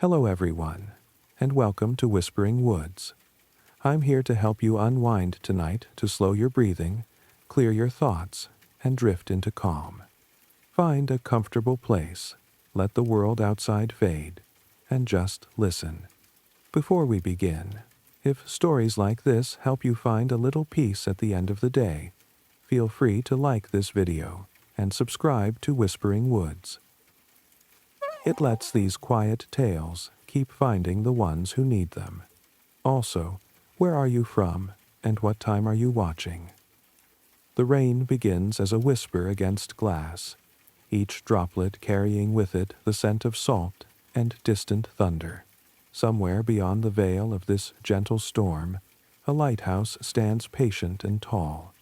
Hello everyone, and welcome to Whispering Woods. I'm here to help you unwind tonight to slow your breathing, clear your thoughts, and drift into calm. Find a comfortable place, let the world outside fade, and just listen. Before we begin, if stories like this help you find a little peace at the end of the day, feel free to like this video and subscribe to Whispering Woods. It lets these quiet tales keep finding the ones who need them. Also, where are you from and what time are you watching? The rain begins as a whisper against glass, each droplet carrying with it the scent of salt and distant thunder. Somewhere beyond the veil of this gentle storm, a lighthouse stands patient and tall,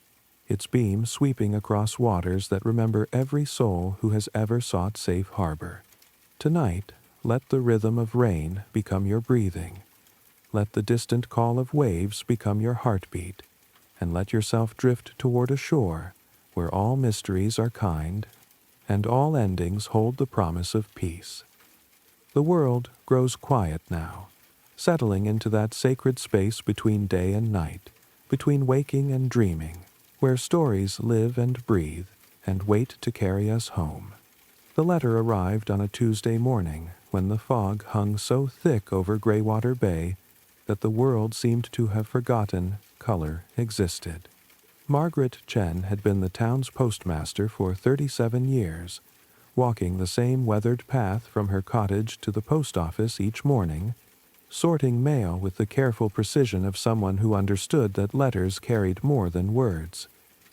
its beam sweeping across waters that remember every soul who has ever sought safe harbor. Tonight, let the rhythm of rain become your breathing. Let the distant call of waves become your heartbeat, and let yourself drift toward a shore where all mysteries are kind and all endings hold the promise of peace. The world grows quiet now, settling into that sacred space between day and night, between waking and dreaming, where stories live and breathe and wait to carry us home. The letter arrived on a Tuesday morning when the fog hung so thick over Greywater Bay that the world seemed to have forgotten color existed. Margaret Chen had been the town's postmaster for 37 years, walking the same weathered path from her cottage to the post office each morning, sorting mail with the careful precision of someone who understood that letters carried more than words.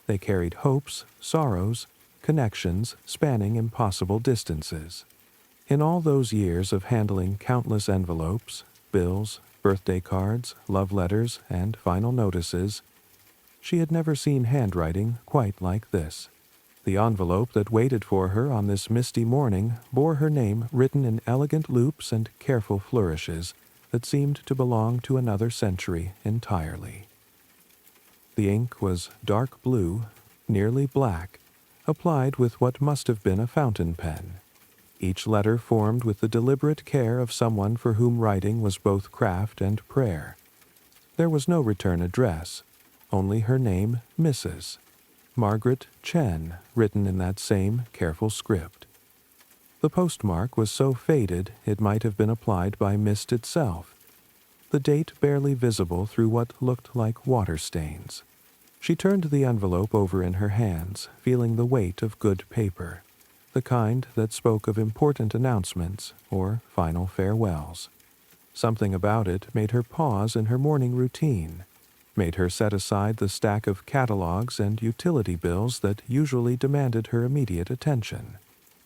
They carried hopes, sorrows, connections spanning impossible distances. In all those years of handling countless envelopes, bills, birthday cards, love letters, and final notices, she had never seen handwriting quite like this. The envelope that waited for her on this misty morning bore her name written in elegant loops and careful flourishes that seemed to belong to another century entirely. The ink was dark blue, nearly black, applied with what must have been a fountain pen. Each letter formed with the deliberate care of someone for whom writing was both craft and prayer. There was no return address, only her name, Mrs. Margaret Chen, written in that same careful script. The postmark was so faded it might have been applied by mist itself, the date barely visible through what looked like water stains. She turned the envelope over in her hands, feeling the weight of good paper, the kind that spoke of important announcements or final farewells. Something about it made her pause in her morning routine, made her set aside the stack of catalogs and utility bills that usually demanded her immediate attention.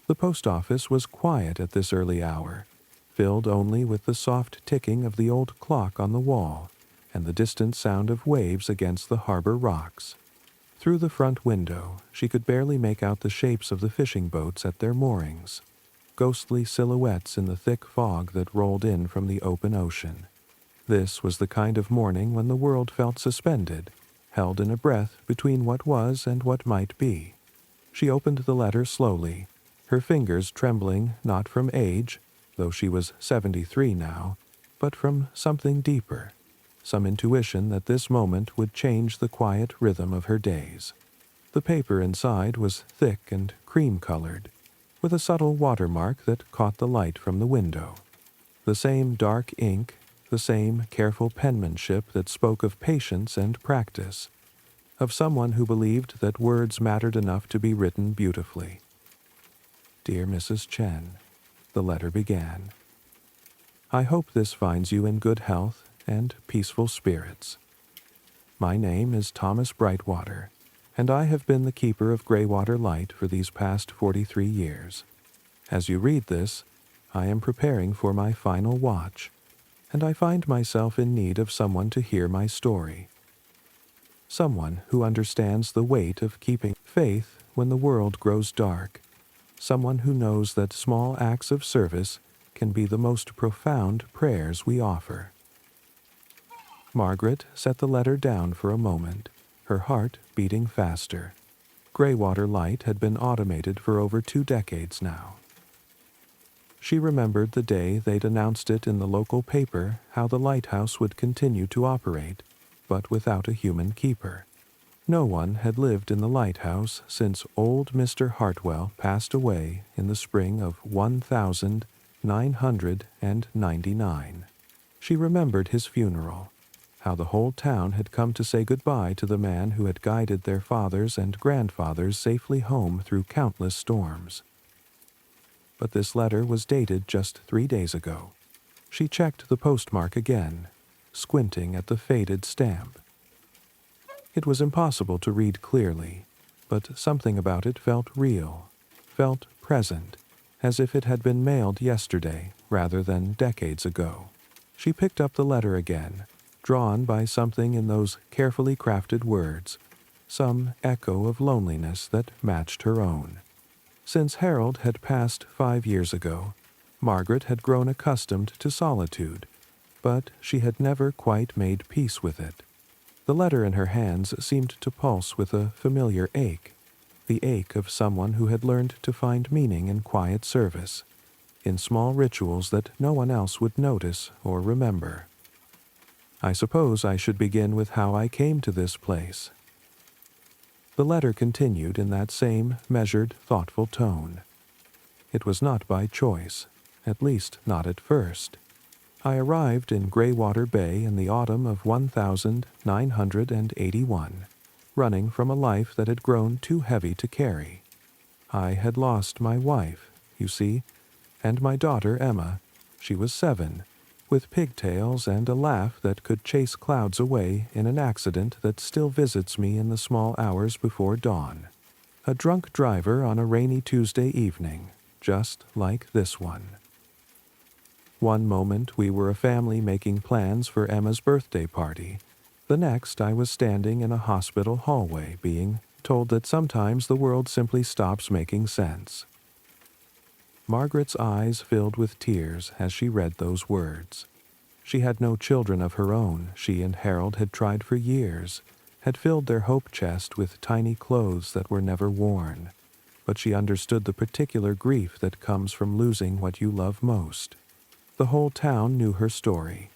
The post office was quiet at this early hour, filled only with the soft ticking of the old clock on the wall and the distant sound of waves against the harbor rocks. Through the front window, she could barely make out the shapes of the fishing boats at their moorings, ghostly silhouettes in the thick fog that rolled in from the open ocean. This was the kind of morning when the world felt suspended, held in a breath between what was and what might be. She opened the letter slowly, her fingers trembling not from age, though she was 73 now, but from something deeper, some intuition that this moment would change the quiet rhythm of her days. The paper inside was thick and cream-colored, with a subtle watermark that caught the light from the window. The same dark ink, the same careful penmanship that spoke of patience and practice, of someone who believed that words mattered enough to be written beautifully. Dear Mrs. Chen, the letter began. I hope this finds you in good health and peaceful spirits. My name is Thomas Brightwater, and I have been the keeper of Greywater Light for these past 43 years. As you read this, I am preparing for my final watch, and I find myself in need of someone to hear my story. Someone who understands the weight of keeping faith when the world grows dark. Someone who knows that small acts of service can be the most profound prayers we offer. Margaret set the letter down for a moment, her heart beating faster. Greywater Light had been automated for over 2 decades now. She remembered the day they'd announced it in the local paper how the lighthouse would continue to operate, but without a human keeper. No one had lived in the lighthouse since old Mr. Hartwell passed away in the spring of 1999. She remembered his funeral, how the whole town had come to say goodbye to the man who had guided their fathers and grandfathers safely home through countless storms. But this letter was dated just 3 days ago. She checked the postmark again, squinting at the faded stamp. It was impossible to read clearly, but something about it felt real, felt present, as if it had been mailed yesterday rather than decades ago. She picked up the letter again, drawn by something in those carefully crafted words, some echo of loneliness that matched her own. Since Harold had passed 5 years ago, Margaret had grown accustomed to solitude, but she had never quite made peace with it. The letter in her hands seemed to pulse with a familiar ache, the ache of someone who had learned to find meaning in quiet service, in small rituals that no one else would notice or remember. I suppose I should begin with how I came to this place. The letter continued in that same measured, thoughtful tone. It was not by choice, at least not at first. I arrived in Greywater Bay in the autumn of 1981, running from a life that had grown too heavy to carry. I had lost my wife, you see, and my daughter Emma. She was 7, with pigtails and a laugh that could chase clouds away in an accident that still visits me in the small hours before dawn. A drunk driver on a rainy Tuesday evening, just like this one. One moment we were a family making plans for Emma's birthday party. The next I was standing in a hospital hallway being told that sometimes the world simply stops making sense. Margaret's eyes filled with tears as she read those words. She had no children of her own. She and Harold had tried for years, had filled their hope chest with tiny clothes that were never worn. But she understood the particular grief that comes from losing what you love most. The whole town knew her story,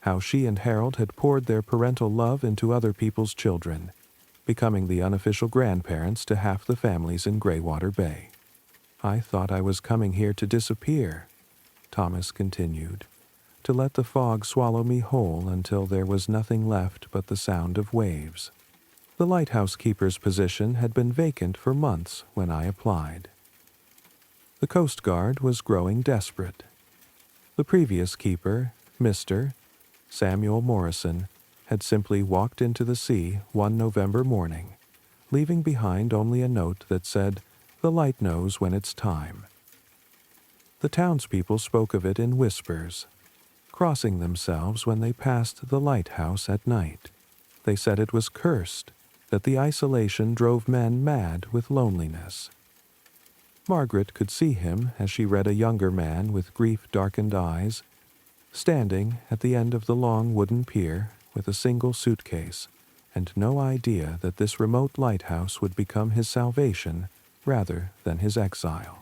how she and Harold had poured their parental love into other people's children, becoming the unofficial grandparents to half the families in Greywater Bay. I thought I was coming here to disappear, Thomas continued, to let the fog swallow me whole until there was nothing left but the sound of waves. The lighthouse keeper's position had been vacant for months when I applied. The Coast Guard was growing desperate. The previous keeper, Mr. Samuel Morrison, had simply walked into the sea one November morning, leaving behind only a note that said, "The light knows when it's time." The townspeople spoke of it in whispers, crossing themselves when they passed the lighthouse at night. They said it was cursed, that the isolation drove men mad with loneliness. Margaret could see him as she read, a younger man with grief-darkened eyes, standing at the end of the long wooden pier with a single suitcase, and no idea that this remote lighthouse would become his salvation rather than his exile.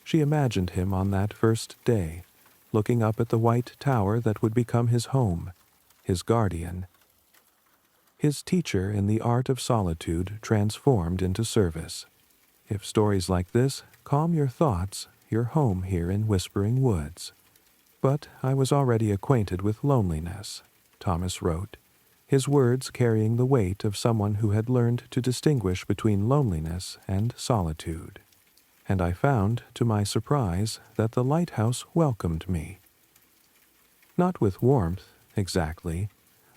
She imagined him on that first day, looking up at the white tower that would become his home, his guardian, his teacher in the art of solitude transformed into service. If stories like this calm your thoughts, you're home here in Whispering Woods. But I was already acquainted with loneliness, Thomas wrote, his words carrying the weight of someone who had learned to distinguish between loneliness and solitude. And I found, to my surprise, that the lighthouse welcomed me. Not with warmth, exactly,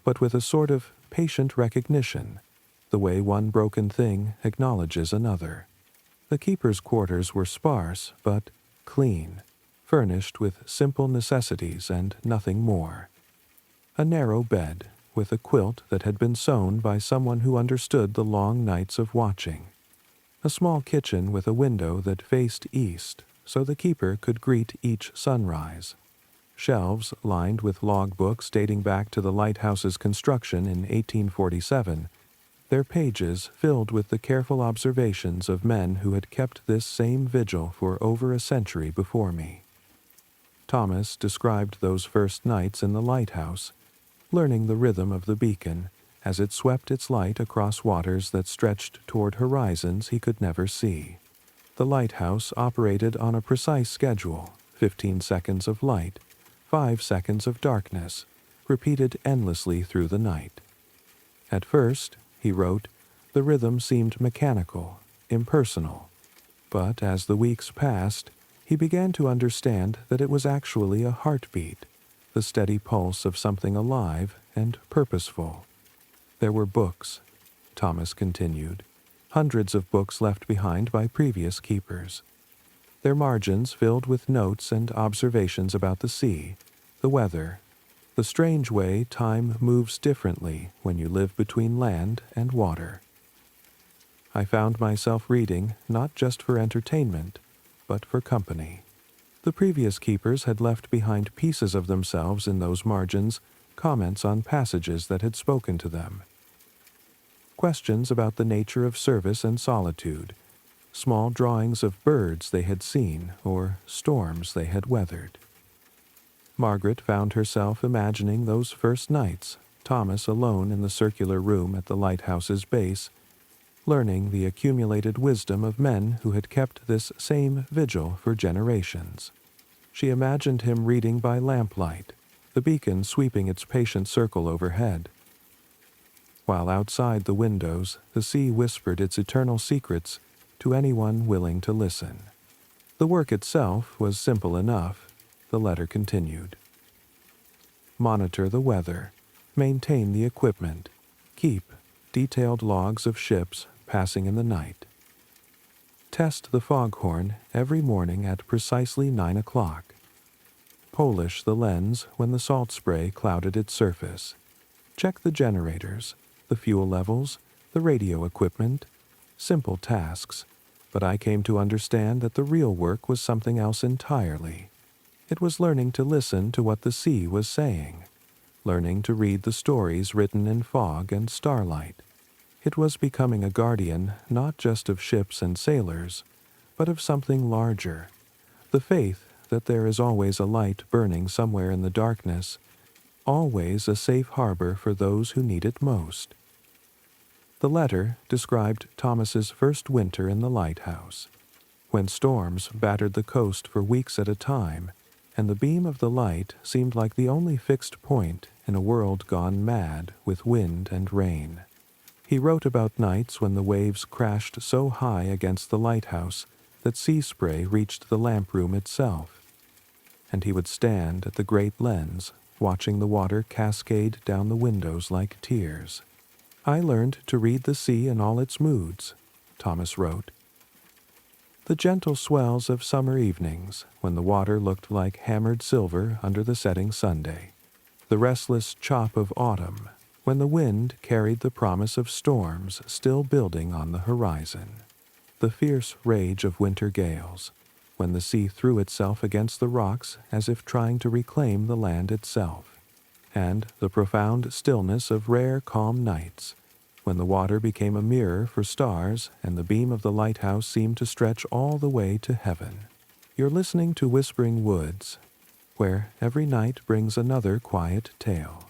but with a sort of patient recognition, the way one broken thing acknowledges another. The keeper's quarters were sparse, but clean, furnished with simple necessities and nothing more. A narrow bed, with a quilt that had been sewn by someone who understood the long nights of watching. A small kitchen with a window that faced east, so the keeper could greet each sunrise. Shelves lined with logbooks dating back to the lighthouse's construction in 1847, their pages filled with the careful observations of men who had kept this same vigil for over a century before me. Thomas described those first nights in the lighthouse, learning the rhythm of the beacon as it swept its light across waters that stretched toward horizons he could never see. The lighthouse operated on a precise schedule: 15 seconds of light, 5 seconds of darkness, repeated endlessly through the night. At first, he wrote, the rhythm seemed mechanical, impersonal. But as the weeks passed, he began to understand that it was actually a heartbeat, the steady pulse of something alive and purposeful. There were books, Thomas continued, hundreds of books left behind by previous keepers. Their margins filled with notes and observations about the sea, the weather, the strange way time moves differently when you live between land and water. I found myself reading not just for entertainment, but for company. The previous keepers had left behind pieces of themselves in those margins, comments on passages that had spoken to them. Questions about the nature of service and solitude, small drawings of birds they had seen or storms they had weathered. Margaret found herself imagining those first nights, Thomas alone in the circular room at the lighthouse's base, learning the accumulated wisdom of men who had kept this same vigil for generations. She imagined him reading by lamplight, the beacon sweeping its patient circle overhead, while outside the windows the sea whispered its eternal secrets to anyone willing to listen. The work itself was simple enough, the letter continued. Monitor the weather, maintain the equipment, keep detailed logs of ships passing in the night. Test the foghorn every morning at precisely 9 o'clock. Polish the lens when the salt spray clouded its surface. Check the generators, the fuel levels, the radio equipment. Simple tasks, but I came to understand that the real work was something else entirely. It was learning to listen to what the sea was saying, learning to read the stories written in fog and starlight. It was becoming a guardian not just of ships and sailors, but of something larger, the faith that there is always a light burning somewhere in the darkness, always a safe harbor for those who need it most. The letter described Thomas's first winter in the lighthouse, when storms battered the coast for weeks at a time, and the beam of the light seemed like the only fixed point in a world gone mad with wind and rain. He wrote about nights when the waves crashed so high against the lighthouse that sea spray reached the lamp room itself, and he would stand at the great lens, watching the water cascade down the windows like tears. I learned to read the sea in all its moods, Thomas wrote. The gentle swells of summer evenings, when the water looked like hammered silver under the setting Sunday. The restless chop of autumn, when the wind carried the promise of storms still building on the horizon. The fierce rage of winter gales, when the sea threw itself against the rocks as if trying to reclaim the land itself. And the profound stillness of rare calm nights, when the water became a mirror for stars and the beam of the lighthouse seemed to stretch all the way to heaven. You're listening to Whispering Woods, where every night brings another quiet tale.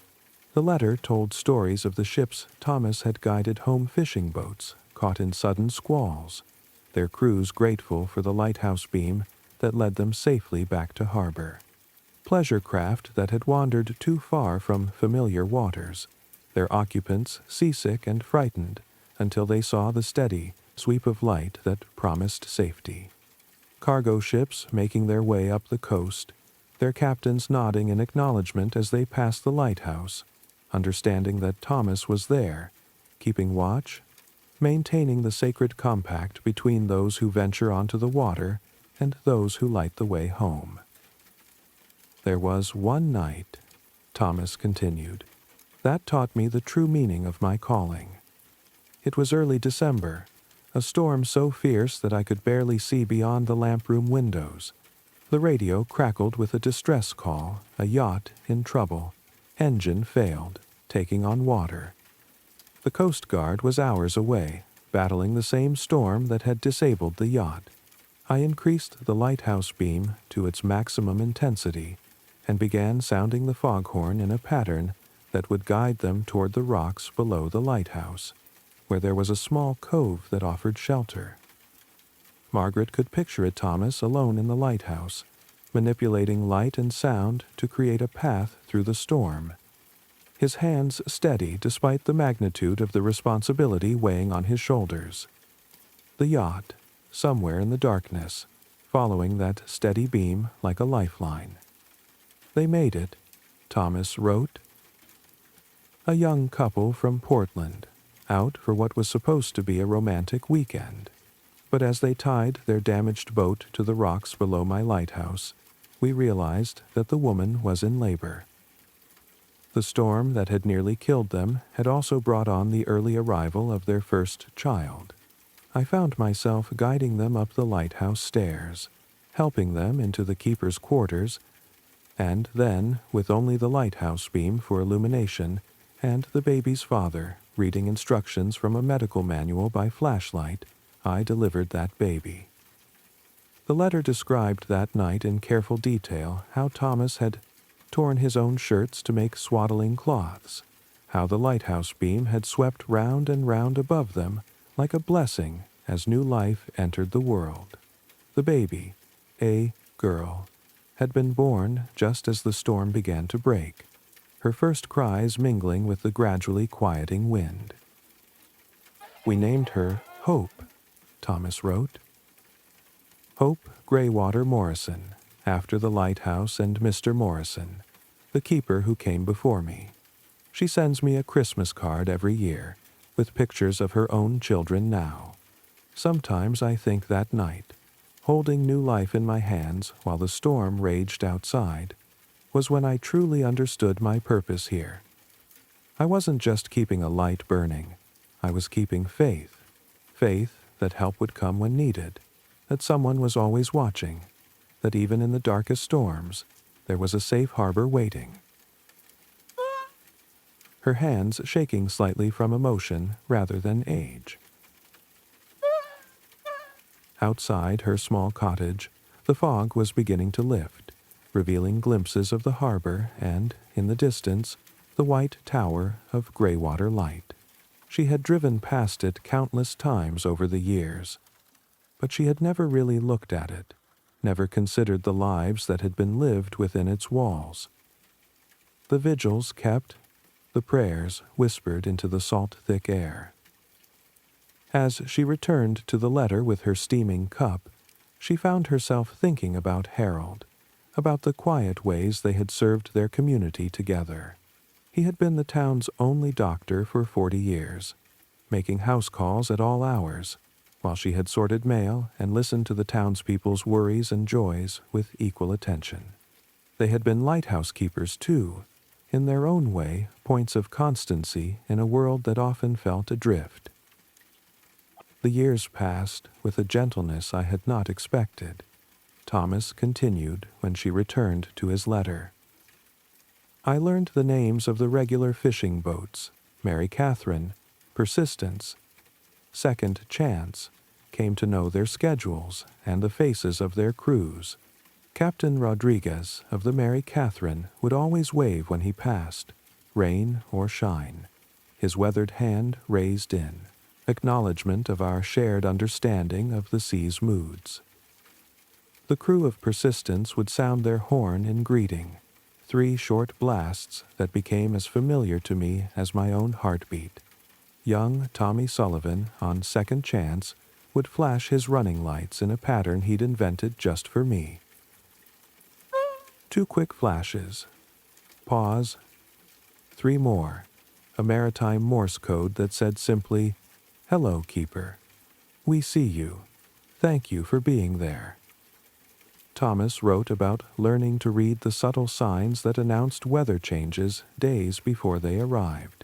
The letter told stories of the ships Thomas had guided home, fishing boats caught in sudden squalls, their crews grateful for the lighthouse beam that led them safely back to harbor. Pleasure craft that had wandered too far from familiar waters, their occupants seasick and frightened until they saw the steady sweep of light that promised safety. Cargo ships making their way up the coast, their captains nodding in acknowledgement as they passed the lighthouse, understanding that Thomas was there, keeping watch, maintaining the sacred compact between those who venture onto the water and those who light the way home. There was one night, Thomas continued, that taught me the true meaning of my calling. It was early December, a storm so fierce that I could barely see beyond the lamp room windows. The radio crackled with a distress call, a yacht in trouble. Engine failed, taking on water. The Coast Guard was hours away, battling the same storm that had disabled the yacht. I increased the lighthouse beam to its maximum intensity and began sounding the foghorn in a pattern that would guide them toward the rocks below the lighthouse, where there was a small cove that offered shelter. Margaret could picture it Thomas alone in the lighthouse, manipulating light and sound to create a path through the storm, his hands steady despite the magnitude of the responsibility weighing on his shoulders. The yacht, somewhere in the darkness, following that steady beam like a lifeline. They made it, Thomas wrote. A young couple from Portland, out for what was supposed to be a romantic weekend. But as they tied their damaged boat to the rocks below my lighthouse, we realized that the woman was in labor. The storm that had nearly killed them had also brought on the early arrival of their first child. I found myself guiding them up the lighthouse stairs, helping them into the keeper's quarters, and then, with only the lighthouse beam for illumination, and the baby's father reading instructions from a medical manual by flashlight, I delivered that baby. The letter described that night in careful detail how Thomas had torn his own shirts to make swaddling cloths, how the lighthouse beam had swept round and round above them like a blessing as new life entered the world. The baby, a girl, had been born just as the storm began to break, her first cries mingling with the gradually quieting wind. We named her Hope, Thomas wrote. Hope Graywater Morrison, after the lighthouse and Mr. Morrison, the keeper who came before me. She sends me a Christmas card every year, with pictures of her own children now. Sometimes I think that night, holding new life in my hands while the storm raged outside, was when I truly understood my purpose here. I wasn't just keeping a light burning, I was keeping faith. Faith that help would come when needed, that someone was always watching, that even in the darkest storms, there was a safe harbor waiting. Her hands shaking slightly from emotion rather than age. Outside her small cottage, the fog was beginning to lift, revealing glimpses of the harbor and, in the distance, the white tower of Graywater Light. She had driven past it countless times over the years, but she had never really looked at it, never considered the lives that had been lived within its walls. The vigils kept, the prayers whispered into the salt-thick air. As she returned to the letter with her steaming cup, she found herself thinking about Harold, about the quiet ways they had served their community together. He had been the town's only doctor for 40 years, making house calls at all hours, while she had sorted mail and listened to the townspeople's worries and joys with equal attention. They had been lighthouse keepers, too, in their own way, points of constancy in a world that often felt adrift. The years passed with a gentleness I had not expected. Thomas continued when she returned to his letter. I learned the names of the regular fishing boats, Mary Catherine, Persistence, Second Chance, came to know their schedules and the faces of their crews. Captain Rodriguez of the Mary Catherine would always wave when he passed, rain or shine, his weathered hand raised in, acknowledgement of our shared understanding of the sea's moods. The crew of Persistence would sound their horn in greeting, 3 short blasts that became as familiar to me as my own heartbeat. Young Tommy Sullivan, on Second Chance, would flash his running lights in a pattern he'd invented just for me. 2 quick flashes. Pause. 3 more. A maritime Morse code that said simply, "Hello, Keeper. We see you. Thank you for being there." Thomas wrote about learning to read the subtle signs that announced weather changes days before they arrived,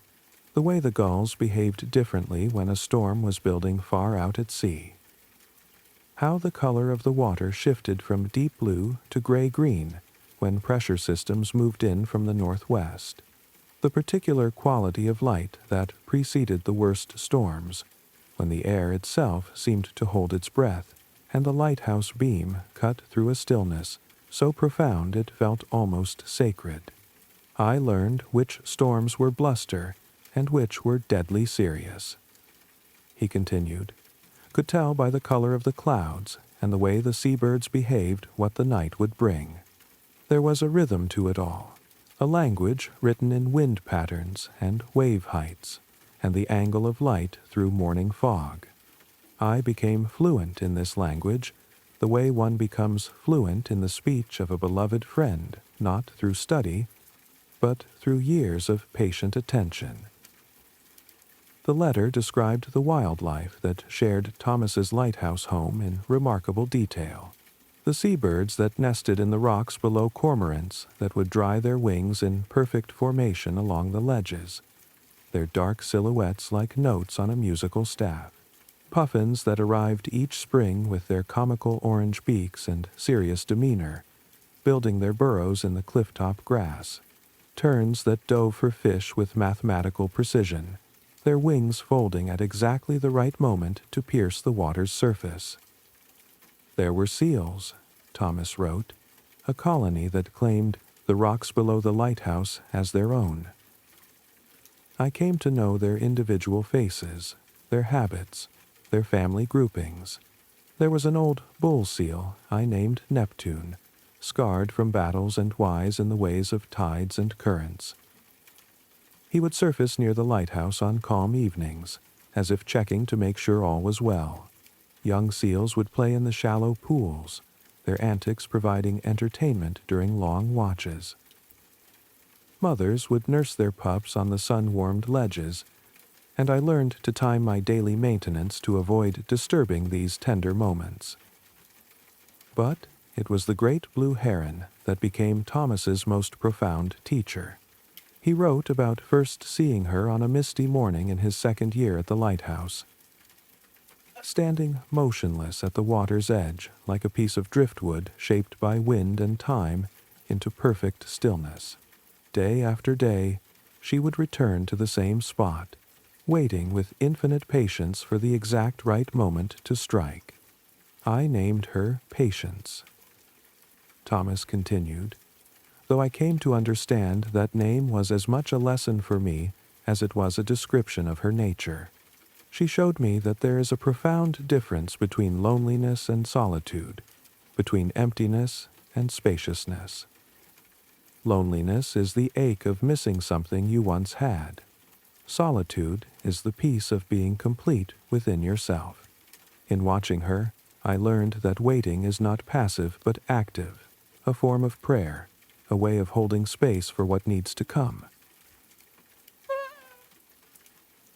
the way the gulls behaved differently when a storm was building far out at sea, how the color of the water shifted from deep blue to gray-green when pressure systems moved in from the northwest, the particular quality of light that preceded the worst storms, when the air itself seemed to hold its breath, and the lighthouse beam cut through a stillness so profound it felt almost sacred. I learned which storms were bluster and which were deadly serious. He continued, could tell by the color of the clouds and the way the seabirds behaved what the night would bring. There was a rhythm to it all, a language written in wind patterns and wave heights, and the angle of light through morning fog. I became fluent in this language, the way one becomes fluent in the speech of a beloved friend, not through study, but through years of patient attention. The letter described the wildlife that shared Thomas's lighthouse home in remarkable detail. The seabirds that nested in the rocks below cormorants that would dry their wings in perfect formation along the ledges, their dark silhouettes like notes on a musical staff. Puffins that arrived each spring with their comical orange beaks and serious demeanor, building their burrows in the cliff-top grass. Terns that dove for fish with mathematical precision, their wings folding at exactly the right moment to pierce the water's surface. There were seals, Thomas wrote, a colony that claimed the rocks below the lighthouse as their own. I came to know their individual faces, their habits, their family groupings. There was an old bull seal I named Neptune, scarred from battles and wise in the ways of tides and currents. He would surface near the lighthouse on calm evenings, as if checking to make sure all was well. Young seals would play in the shallow pools, their antics providing entertainment during long watches. Mothers would nurse their pups on the sun-warmed ledges, and I learned to time my daily maintenance to avoid disturbing these tender moments. But it was the great blue heron that became Thomas's most profound teacher. He wrote about first seeing her on a misty morning in his second year at the lighthouse. Standing motionless at the water's edge like a piece of driftwood shaped by wind and time into perfect stillness. Day after day, she would return to the same spot, waiting with infinite patience for the exact right moment to strike. I named her Patience. Thomas continued, though I came to understand that name was as much a lesson for me as it was a description of her nature. She showed me that there is a profound difference between loneliness and solitude, between emptiness and spaciousness. Loneliness is the ache of missing something you once had. Solitude is the peace of being complete within yourself. In watching her, I learned that waiting is not passive but active, a form of prayer, a way of holding space for what needs to come.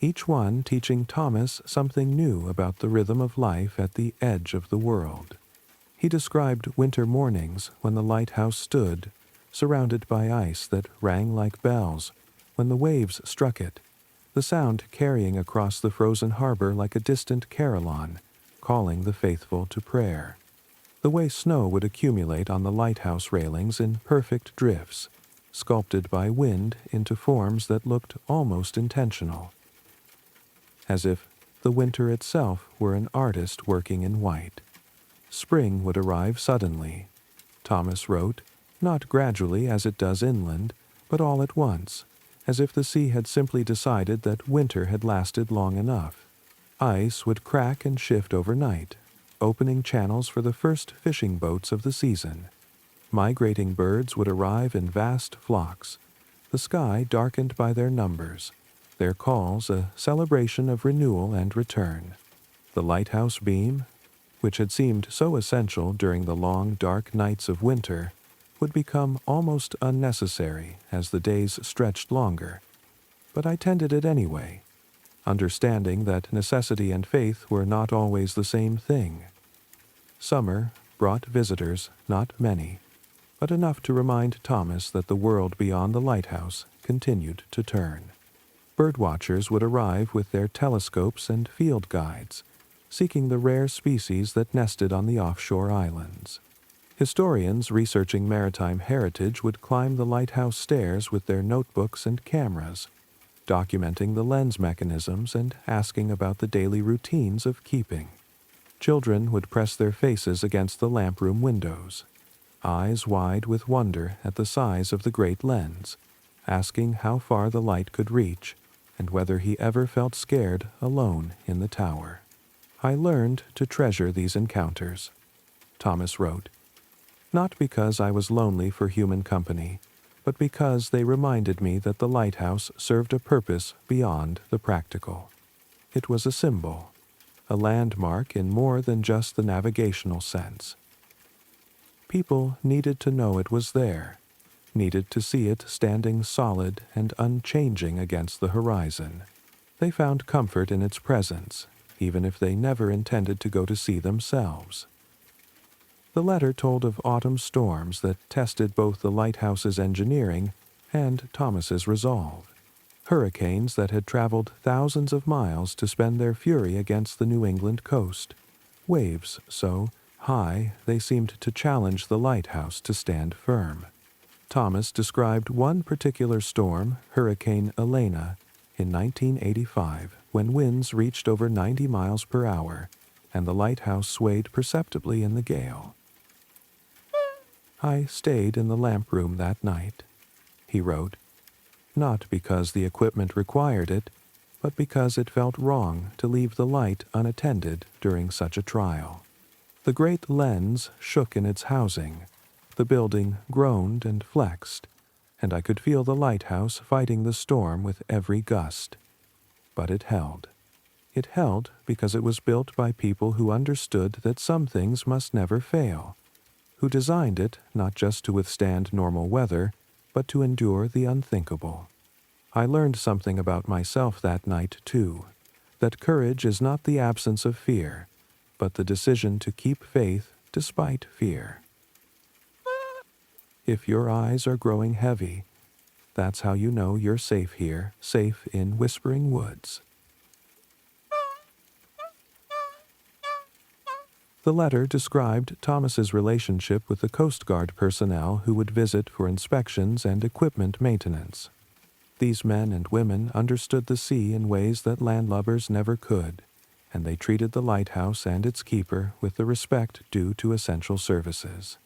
Each one teaching Thomas something new about the rhythm of life at the edge of the world. He described winter mornings when the lighthouse stood, surrounded by ice that rang like bells, when the waves struck it, the sound carrying across the frozen harbor like a distant carillon, calling the faithful to prayer. The way snow would accumulate on the lighthouse railings in perfect drifts, sculpted by wind into forms that looked almost intentional, as if the winter itself were an artist working in white. Spring would arrive suddenly, Thomas wrote, not gradually as it does inland, but all at once, as if the sea had simply decided that winter had lasted long enough. Ice would crack and shift overnight, opening channels for the first fishing boats of the season. Migrating birds would arrive in vast flocks, the sky darkened by their numbers, their calls a celebration of renewal and return. The lighthouse beam, which had seemed so essential during the long, dark nights of winter, would become almost unnecessary as the days stretched longer. But I tended it anyway, understanding that necessity and faith were not always the same thing. Summer brought visitors, not many, but enough to remind Thomas that the world beyond the lighthouse continued to turn. Birdwatchers would arrive with their telescopes and field guides, seeking the rare species that nested on the offshore islands. Historians researching maritime heritage would climb the lighthouse stairs with their notebooks and cameras, documenting the lens mechanisms and asking about the daily routines of keeping. Children would press their faces against the lamp-room windows, eyes wide with wonder at the size of the great lens, asking how far the light could reach and whether he ever felt scared alone in the tower. I learned to treasure these encounters, Thomas wrote, not because I was lonely for human company, but because they reminded me that the lighthouse served a purpose beyond the practical. It was a symbol, a landmark in more than just the navigational sense. People needed to know it was there, needed to see it standing solid and unchanging against the horizon. They found comfort in its presence, even if they never intended to go to sea themselves. The letter told of autumn storms that tested both the lighthouse's engineering and Thomas's resolve. Hurricanes that had traveled thousands of miles to spend their fury against the New England coast. Waves so high they seemed to challenge the lighthouse to stand firm. Thomas described one particular storm, Hurricane Elena, in 1985, when winds reached over 90 miles per hour, and the lighthouse swayed perceptibly in the gale. I stayed in the lamp room that night, he wrote, not because the equipment required it, but because it felt wrong to leave the light unattended during such a trial. The great lens shook in its housing, the building groaned and flexed, and I could feel the lighthouse fighting the storm with every gust. But it held. It held because it was built by people who understood that some things must never fail, who designed it not just to withstand normal weather, but to endure the unthinkable. I learned something about myself that night, too, that courage is not the absence of fear, but the decision to keep faith despite fear. If your eyes are growing heavy, that's how you know you're safe here, safe in Whispering Woods. The letter described Thomas's relationship with the Coast Guard personnel who would visit for inspections and equipment maintenance. These men and women understood the sea in ways that landlubbers never could, and they treated the lighthouse and its keeper with the respect due to essential services.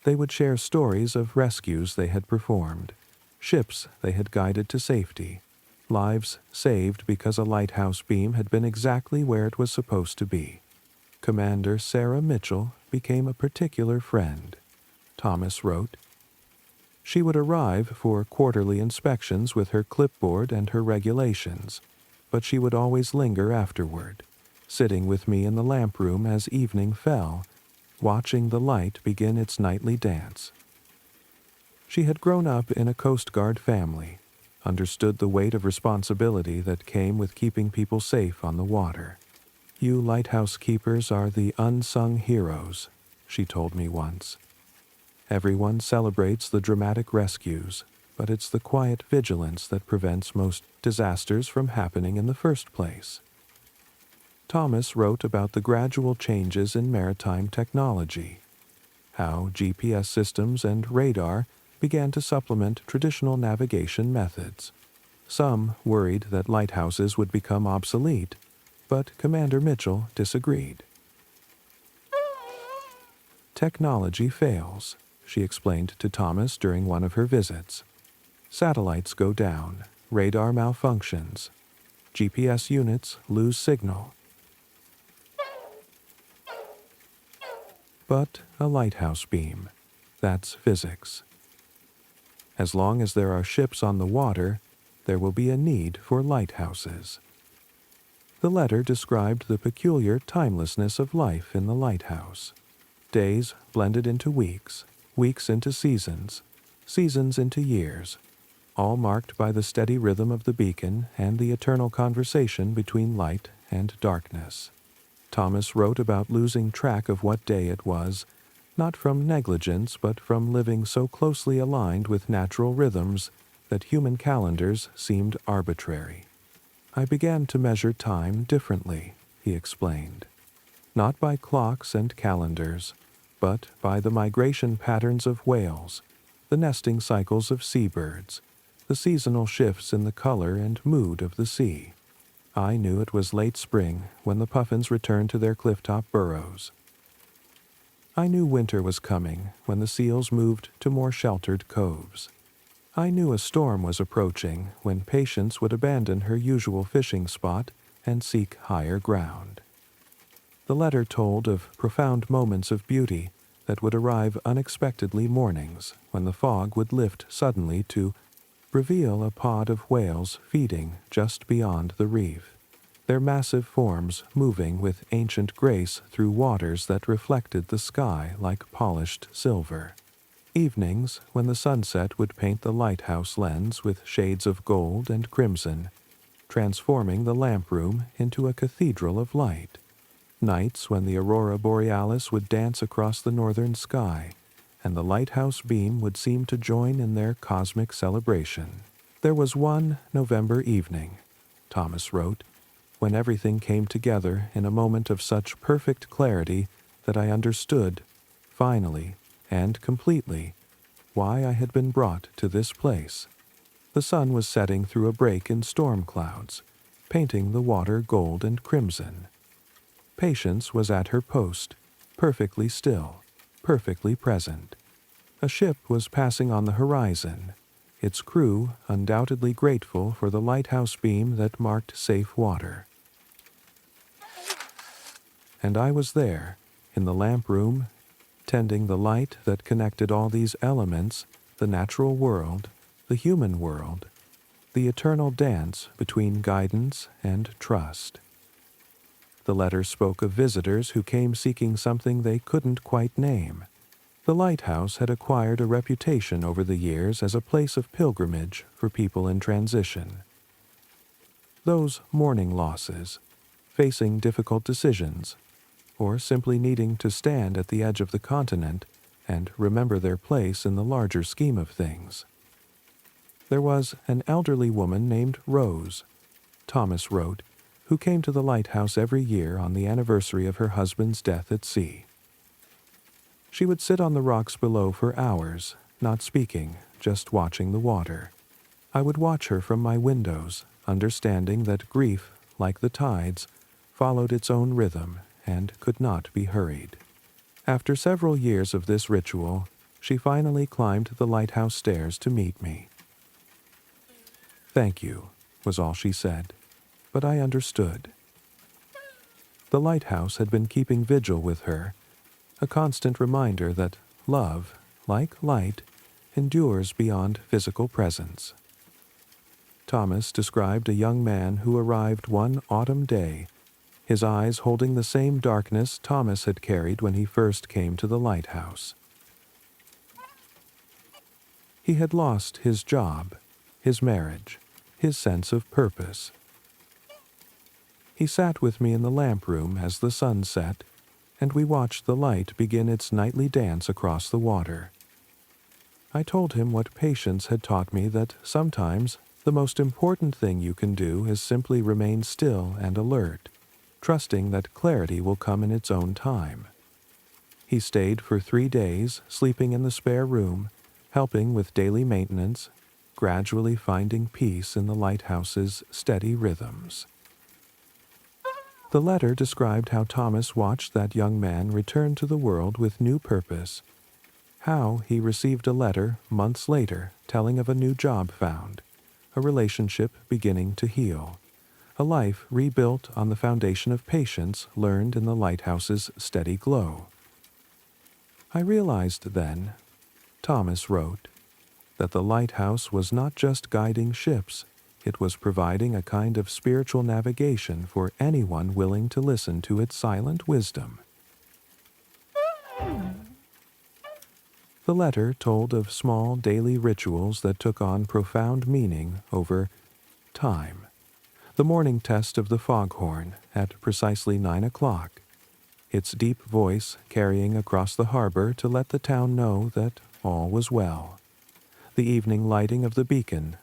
They would share stories of rescues they had performed, ships they had guided to safety, lives saved because a lighthouse beam had been exactly where it was supposed to be. Commander Sarah Mitchell became a particular friend, Thomas wrote. She would arrive for quarterly inspections with her clipboard and her regulations, but she would always linger afterward, sitting with me in the lamp room as evening fell, watching the light begin its nightly dance. She had grown up in a Coast Guard family, understood the weight of responsibility that came with keeping people safe on the water. You lighthouse keepers are the unsung heroes, she told me once. Everyone celebrates the dramatic rescues, but it's the quiet vigilance that prevents most disasters from happening in the first place. Thomas wrote about the gradual changes in maritime technology, how GPS systems and radar began to supplement traditional navigation methods. Some worried that lighthouses would become obsolete, but Commander Mitchell disagreed. Technology fails, she explained to Thomas during one of her visits. Satellites go down, radar malfunctions, GPS units lose signal. But a lighthouse beam, that's physics. As long as there are ships on the water, there will be a need for lighthouses. The letter described the peculiar timelessness of life in the lighthouse. Days blended into weeks, weeks into seasons, seasons into years, all marked by the steady rhythm of the beacon and the eternal conversation between light and darkness. Thomas wrote about losing track of what day it was, not from negligence but from living so closely aligned with natural rhythms that human calendars seemed arbitrary. I began to measure time differently, he explained. Not by clocks and calendars, but by the migration patterns of whales, the nesting cycles of seabirds, the seasonal shifts in the color and mood of the sea. I knew it was late spring when the puffins returned to their clifftop burrows. I knew winter was coming when the seals moved to more sheltered coves. I knew a storm was approaching when Patience would abandon her usual fishing spot and seek higher ground. The letter told of profound moments of beauty that would arrive unexpectedly mornings when the fog would lift suddenly to reveal a pod of whales feeding just beyond the reef, their massive forms moving with ancient grace through waters that reflected the sky like polished silver. Evenings when the sunset would paint the lighthouse lens with shades of gold and crimson, transforming the lamp room into a cathedral of light. Nights when the aurora borealis would dance across the northern sky, and the lighthouse beam would seem to join in their cosmic celebration. There was one November evening, Thomas wrote, when everything came together in a moment of such perfect clarity that I understood, finally and completely, why I had been brought to this place. The sun was setting through a break in storm clouds, painting the water gold and crimson. Patience was at her post, perfectly still, perfectly present. A ship was passing on the horizon, its crew undoubtedly grateful for the lighthouse beam that marked safe water. And I was there, in the lamp room, tending the light that connected all these elements, the natural world, the human world, the eternal dance between guidance and trust. The letter spoke of visitors who came seeking something they couldn't quite name. The lighthouse had acquired a reputation over the years as a place of pilgrimage for people in transition. Those mourning losses, facing difficult decisions, or simply needing to stand at the edge of the continent and remember their place in the larger scheme of things. There was an elderly woman named Rose, Thomas wrote, who came to the lighthouse every year on the anniversary of her husband's death at sea. She would sit on the rocks below for hours, not speaking, just watching the water. I would watch her from my windows, understanding that grief, like the tides, followed its own rhythm and could not be hurried. After several years of this ritual, she finally climbed the lighthouse stairs to meet me. "Thank you," was all she said, but I understood. The lighthouse had been keeping vigil with her, a constant reminder that love, like light, endures beyond physical presence. Thomas described a young man who arrived one autumn day, his eyes holding the same darkness Thomas had carried when he first came to the lighthouse. He had lost his job, his marriage, his sense of purpose. He sat with me in the lamp room as the sun set, and we watched the light begin its nightly dance across the water. I told him what Patience had taught me, that sometimes the most important thing you can do is simply remain still and alert, trusting that clarity will come in its own time. He stayed for 3 days, sleeping in the spare room, helping with daily maintenance, gradually finding peace in the lighthouse's steady rhythms. The letter described how Thomas watched that young man return to the world with new purpose, how he received a letter months later telling of a new job found, a relationship beginning to heal, a life rebuilt on the foundation of patience learned in the lighthouse's steady glow. I realized then, Thomas wrote, that the lighthouse was not just guiding ships, it was providing a kind of spiritual navigation for anyone willing to listen to its silent wisdom. The letter told of small daily rituals that took on profound meaning over time. The morning test of the foghorn at precisely 9 o'clock, its deep voice carrying across the harbor to let the town know that all was well. The evening lighting of the beacon,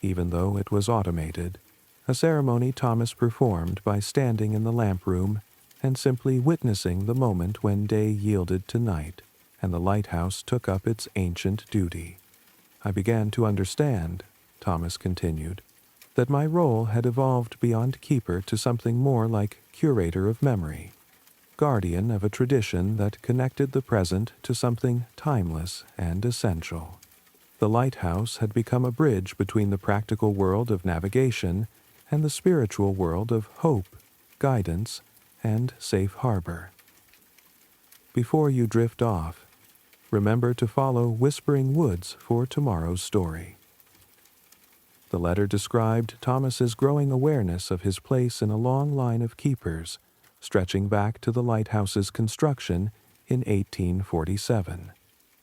even though it was automated, a ceremony Thomas performed by standing in the lamp room and simply witnessing the moment when day yielded to night, and the lighthouse took up its ancient duty. I began to understand, Thomas continued, that my role had evolved beyond keeper to something more like curator of memory, guardian of a tradition that connected the present to something timeless and essential. The lighthouse had become a bridge between the practical world of navigation and the spiritual world of hope, guidance, and safe harbor. Before you drift off, remember to follow Whispering Woods for tomorrow's story. The letter described Thomas's growing awareness of his place in a long line of keepers, stretching back to the lighthouse's construction in 1847.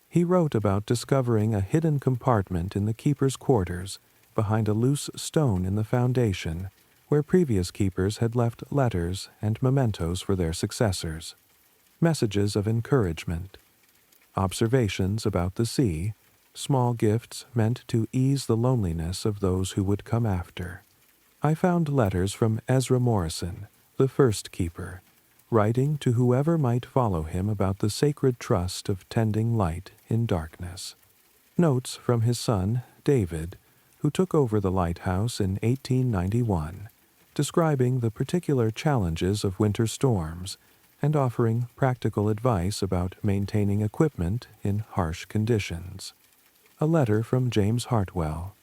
He wrote about discovering a hidden compartment in the keeper's quarters behind a loose stone in the foundation where previous keepers had left letters and mementos for their successors, messages of encouragement, observations about the sea, small gifts meant to ease the loneliness of those who would come after. I found letters from Ezra Morrison, the first keeper, writing to whoever might follow him about the sacred trust of tending light in darkness. Notes from his son, David, who took over the lighthouse in 1891, describing the particular challenges of winter storms and offering practical advice about maintaining equipment in harsh conditions. A letter from James Hartwell,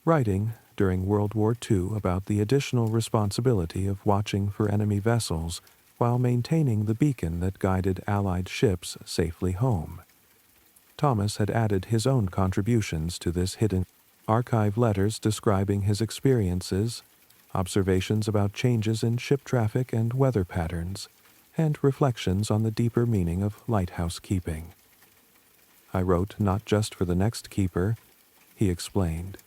writing during World War II about the additional responsibility of watching for enemy vessels while maintaining the beacon that guided Allied ships safely home. Thomas had added his own contributions to this hidden archive, letters describing his experiences, observations about changes in ship traffic and weather patterns, and reflections on the deeper meaning of lighthouse keeping. I wrote not just for the next keeper, he explained,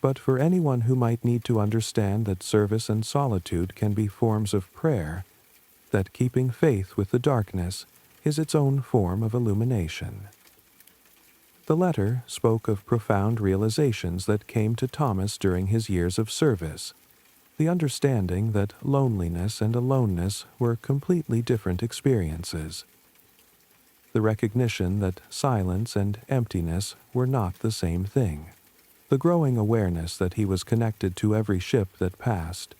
but for anyone who might need to understand that service and solitude can be forms of prayer, that keeping faith with the darkness is its own form of illumination. The letter spoke of profound realizations that came to Thomas during his years of service, the understanding that loneliness and aloneness were completely different experiences, the recognition that silence and emptiness were not the same thing, the growing awareness that he was connected to every ship that passed,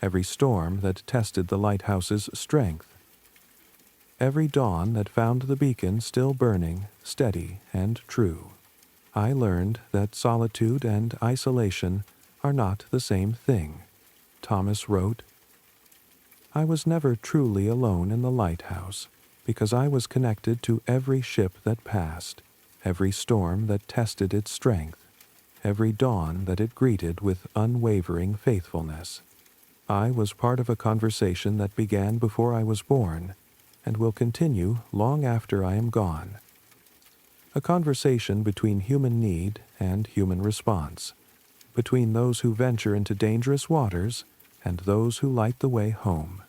every storm that tested the lighthouse's strength, every dawn that found the beacon still burning, steady and true. I learned that solitude and isolation are not the same thing. Thomas wrote, I was never truly alone in the lighthouse because I was connected to every ship that passed, every storm that tested its strength, every dawn that it greeted with unwavering faithfulness. I was part of a conversation that began before I was born and will continue long after I am gone. A conversation between human need and human response, between those who venture into dangerous waters and those who light the way home.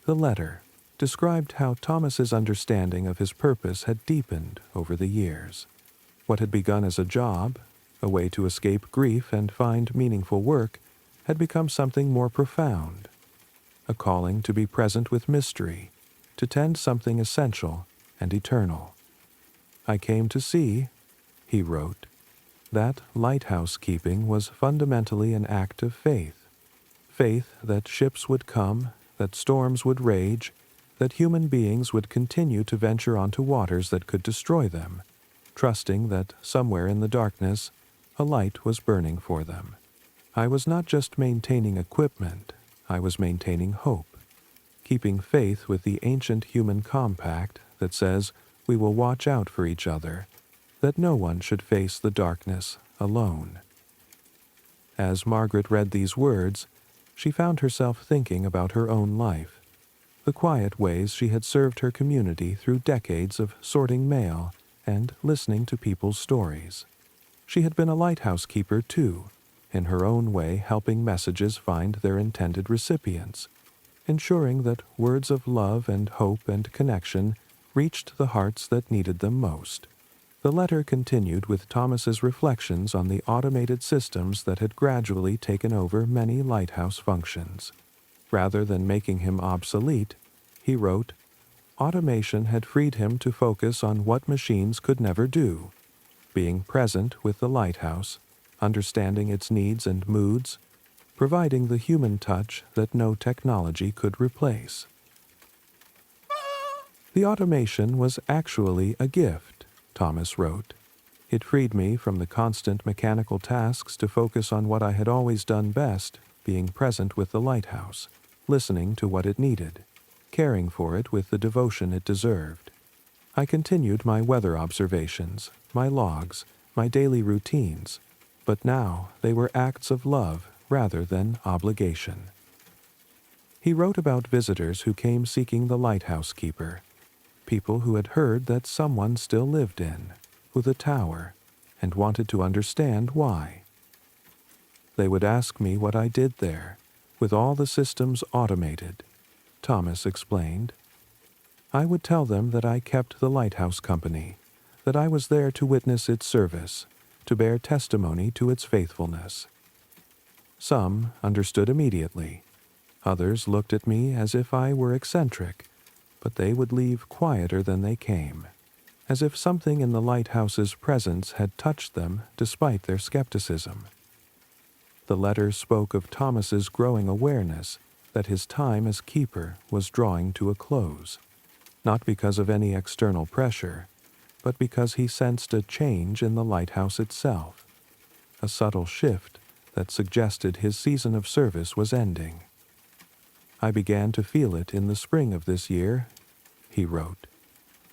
The letter described how Thomas's understanding of his purpose had deepened over the years. What had begun as a job, a way to escape grief and find meaningful work, had become something more profound, a calling to be present with mystery, to tend something essential and eternal. I came to see, he wrote, that lighthouse keeping was fundamentally an act of faith. Faith that ships would come, that storms would rage, that human beings would continue to venture onto waters that could destroy them, trusting that somewhere in the darkness a light was burning for them. I was not just maintaining equipment, I was maintaining hope, keeping faith with the ancient human compact that says we will watch out for each other, that no one should face the darkness alone. As Margaret read these words, she found herself thinking about her own life, the quiet ways she had served her community through decades of sorting mail and listening to people's stories. She had been a lighthouse keeper too, in her own way helping messages find their intended recipients, ensuring that words of love and hope and connection reached the hearts that needed them most. The letter continued with Thomas's reflections on the automated systems that had gradually taken over many lighthouse functions. Rather than making him obsolete, he wrote, automation had freed him to focus on what machines could never do, being present with the lighthouse, understanding its needs and moods, providing the human touch that no technology could replace. The automation was actually a gift, Thomas wrote. It freed me from the constant mechanical tasks to focus on what I had always done best, being present with the lighthouse, listening to what it needed, caring for it with the devotion it deserved. I continued my weather observations, my logs, my daily routines, but now they were acts of love rather than obligation. He wrote about visitors who came seeking the lighthouse keeper, people who had heard that someone still lived in, with a tower, and wanted to understand why. They would ask me what I did there, with all the systems automated, Thomas explained. I would tell them that I kept the lighthouse company, that I was there to witness its service, to bear testimony to its faithfulness. Some understood immediately. Others looked at me as if I were eccentric, but they would leave quieter than they came, as if something in the lighthouse's presence had touched them despite their skepticism. The letter spoke of Thomas's growing awareness that his time as keeper was drawing to a close, not because of any external pressure, but because he sensed a change in the lighthouse itself, a subtle shift that suggested his season of service was ending. I began to feel it in the spring of this year, he wrote,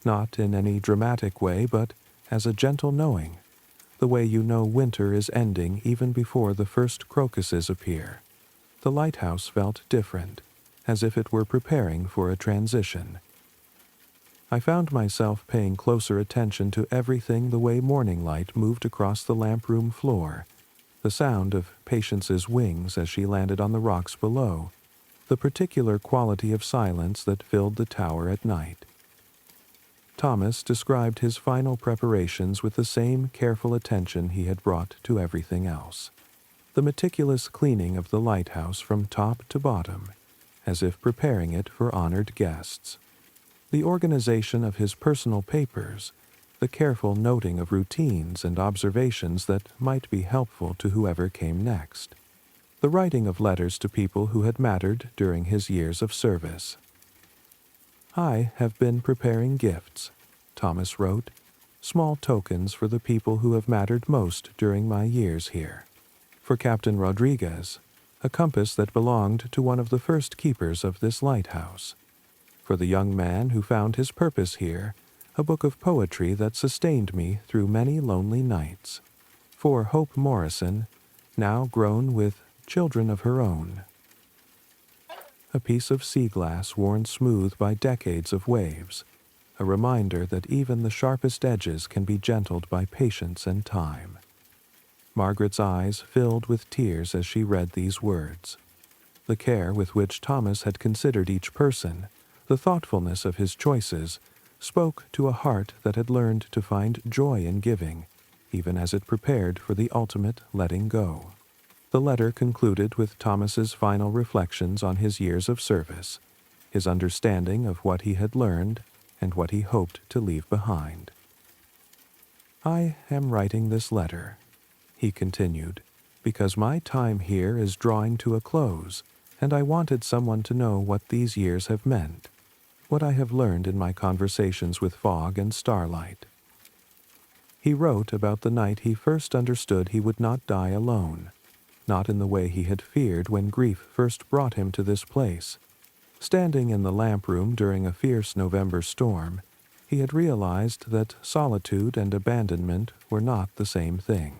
not in any dramatic way, but as a gentle knowing, the way you know winter is ending even before the first crocuses appear. The lighthouse felt different, as if it were preparing for a transition. I found myself paying closer attention to everything, the way morning light moved across the lamp room floor, the sound of Patience's wings as she landed on the rocks below, the particular quality of silence that filled the tower at night. Thomas described his final preparations with the same careful attention he had brought to everything else. The meticulous cleaning of the lighthouse from top to bottom, as if preparing it for honored guests. The organization of his personal papers, the careful noting of routines and observations that might be helpful to whoever came next. The writing of letters to people who had mattered during his years of service. I have been preparing gifts, Thomas wrote, small tokens for the people who have mattered most during my years here. For Captain Rodriguez, a compass that belonged to one of the first keepers of this lighthouse. For the young man who found his purpose here, a book of poetry that sustained me through many lonely nights. For Hope Morrison, now grown with children of her own. A piece of sea glass worn smooth by decades of waves, a reminder that even the sharpest edges can be gentled by patience and time. Margaret's eyes filled with tears as she read these words. The care with which Thomas had considered each person, the thoughtfulness of his choices, spoke to a heart that had learned to find joy in giving, even as it prepared for the ultimate letting go. The letter concluded with Thomas's final reflections on his years of service, his understanding of what he had learned and what he hoped to leave behind. I am writing this letter, he continued, because my time here is drawing to a close, and I wanted someone to know what these years have meant, what I have learned in my conversations with fog and starlight. He wrote about the night he first understood he would not die alone, not in the way he had feared when grief first brought him to this place. Standing in the lamp room during a fierce November storm, he had realized that solitude and abandonment were not the same thing.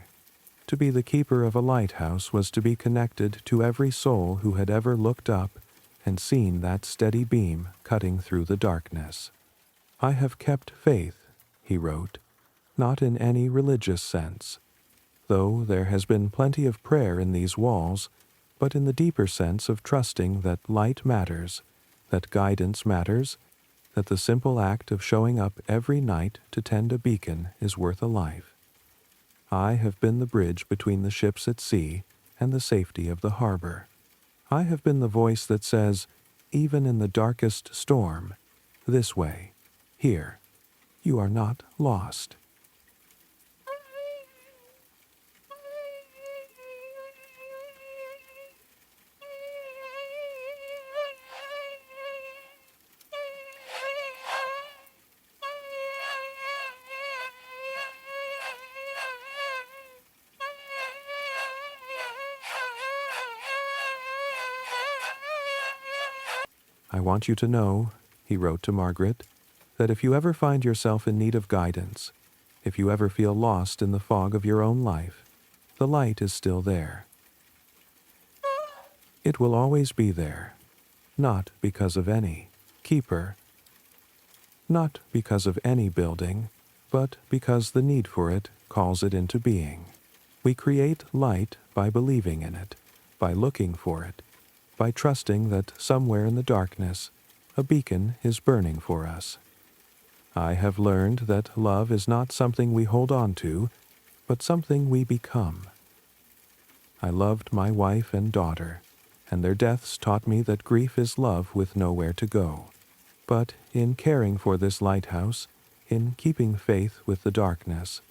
To be the keeper of a lighthouse was to be connected to every soul who had ever looked up and seen that steady beam cutting through the darkness. I have kept faith, he wrote, not in any religious sense, though there has been plenty of prayer in these walls, but in the deeper sense of trusting that light matters, that guidance matters, that the simple act of showing up every night to tend a beacon is worth a life. I have been the bridge between the ships at sea and the safety of the harbor. I have been the voice that says, even in the darkest storm, this way, here, you are not lost. I want you to know, he wrote to Margaret, that if you ever find yourself in need of guidance, if you ever feel lost in the fog of your own life, the light is still there. It will always be there, not because of any keeper, not because of any building, but because the need for it calls it into being. We create light by believing in it, by looking for it, by trusting that somewhere in the darkness a beacon is burning for us. I have learned that love is not something we hold on to, but something we become. I loved my wife and daughter, and their deaths taught me that grief is love with nowhere to go. But in caring for this lighthouse, in keeping faith with the darkness,